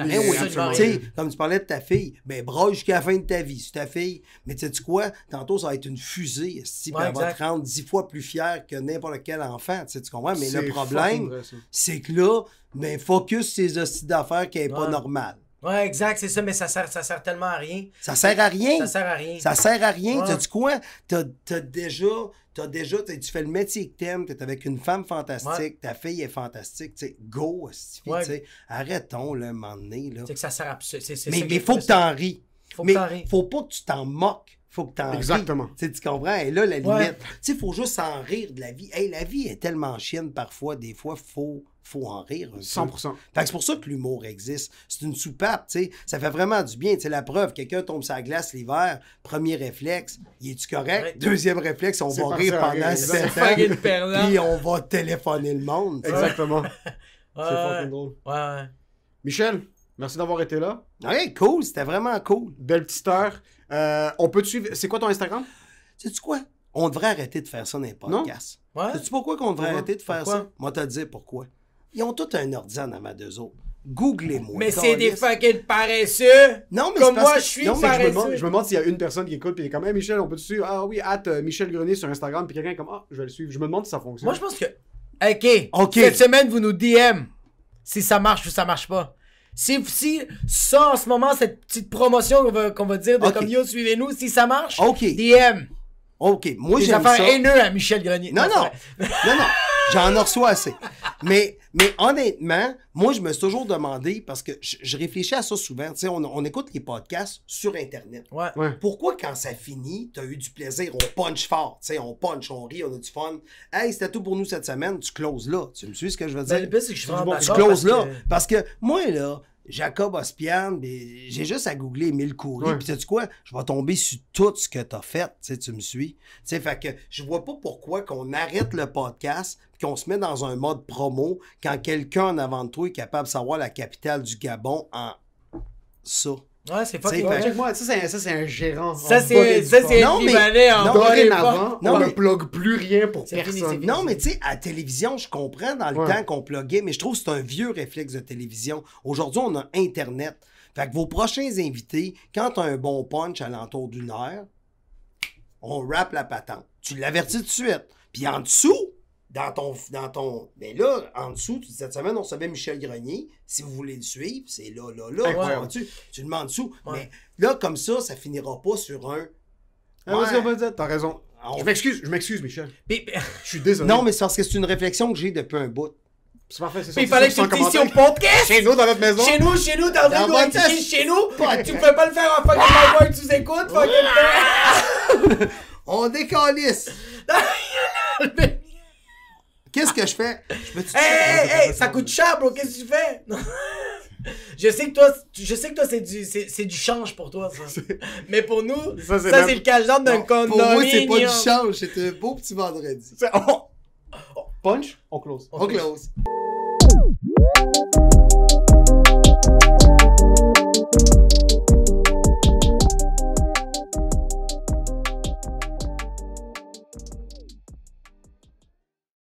Comme tu parlais de ta fille, ben broye jusqu'à la fin de ta vie, c'est ta fille. Mais tu sais quoi? Tantôt, ça va être une fusée. Elle va te rendre 10 fois plus fière que n'importe quel enfant. Tu comprends? Mais le problème, c'est que là, ben, focus ces hosties d'affaires qui n'est pas normal. Ouais, exact, c'est ça, mais ça sert tellement à rien. Ça sert à rien. Ça sert à rien. Ça sert à rien. Tu sais quoi? T'as déjà, tu fais le métier que t'aimes, t'es avec une femme fantastique, ta fille est fantastique, tu sais, go, arrêtons, là, un moment donné, là. C'est que ça sert à... Mais il faut que t'en ris. Faut pas que tu t'en moques. Faut que t'en ris. Exactement. Tu comprends? Et là, la limite. Tu sais, il faut juste en rire de la vie. Hey, la vie est tellement chienne parfois, des fois, faut en rire. 100%. Fait que c'est pour ça que l'humour existe. C'est une soupape, tu sais. Ça fait vraiment du bien. Tu sais, la preuve, quelqu'un tombe sur la glace l'hiver, premier réflexe, il est-tu correct? Ouais. Deuxième réflexe, on va rire pendant 7 ans. Puis on va téléphoner le monde. Exactement. C'est fucking drôle. Ouais. Michel, merci d'avoir été là. Ouais, cool. C'était vraiment cool. Belle petite heure. On peut te suivre. C'est quoi ton Instagram? Sais-tu quoi? On devrait arrêter de faire ça dans les podcasts. Ouais. Sais-tu pourquoi qu'on devrait arrêter de faire ça? Moi, te dire pourquoi. Ils ont tout un ordi en avant d'eux autres. Googlez-moi. Mais c'est des fucking paresseux. Non, mais comme moi, je suis paresseux. Je me demande s'il y a une personne qui écoute et qui est comme, hey Michel, on peut te suivre? Ah oui, Michel Grenier sur Instagram. Puis quelqu'un est comme, je vais le suivre. Je me demande si ça fonctionne. Moi, je pense que. OK. Cette semaine, vous nous DM si ça marche ou ça marche pas. Si ça, en ce moment, cette petite promotion qu'on va dire de comme yo, suivez-nous, si ça marche, DM. OK. Moi, des j'aime ça. affaires haineux à Michel Grenier. Non. J'en reçois assez. Mais honnêtement, moi, je me suis toujours demandé, parce que je réfléchis à ça souvent, tu sais, on écoute les podcasts sur Internet. Ouais. Pourquoi, quand ça finit, t'as eu du plaisir, on punch fort, tu sais, on punch, on rit, on a du fun. Hey, c'était tout pour nous cette semaine, tu closes là. Tu me suis ce que je veux dire? Le pire, c'est que je suis vraiment tu closes là. Parce que moi, là, Jacob Ospian, j'ai juste à googler Émile Coury, puis sais-tu quoi? Je vais tomber sur tout ce que t'as fait, tu me suis. Tu sais, fait que je vois pas pourquoi qu'on arrête le podcast puis qu'on se met dans un mode promo quand quelqu'un en avant de toi est capable de savoir la capitale du Gabon en ça. Ouais, c'est fucking C'est vrai. Check-moi, ça c'est un gérant. Ça, en bas des c'est Non, un mais- Libanais en non, bas des Dorénavant, portes. Non, on mais- ne plug plus rien pour C'est fini, personne. c'est fini. Non, mais tu sais, à la télévision, je comprends dans le Ouais. temps qu'on pluguait, mais je trouve que c'est un vieux réflexe de télévision. Aujourd'hui, on a Internet. Fait que vos prochains invités, quand tu as un bon punch à l'entour d'une heure, on rappe la patente. Tu l'avertis tout de suite. Puis en dessous, dans ton. Mais là, en dessous, cette semaine, on savait Michel Grenier. Si vous voulez le suivre, c'est là. Incroyable. Tu le demandes dessous. Ouais. Mais là, comme ça finira pas sur un. Ah, vas-y, on va dire, t'as raison. On- Je m'excuse, Michel. Puis, Je suis désolé. Non, mais c'est parce que c'est une réflexion que j'ai depuis un bout. c'est parfait, c'est il fallait que tu le dises sur le podcast! Chez nous, dans notre maison. Chez nous, dans Dans le votre podcast, test. chez nous, tu peux pas le faire en fucking live que tu nous écoutes, fucking On décalisse. Qu'est-ce que je fais? Je peux Hey, ça coûte cher, bro, qu'est-ce que tu fais? Je sais que toi, c'est du change pour toi, ça. Mais pour nous, Ça, c'est ça, même- c'est le cash down d'un Pour moi, c'est pas du condominium. change, c'est un beau petit vendredi. Punch, on close. On close.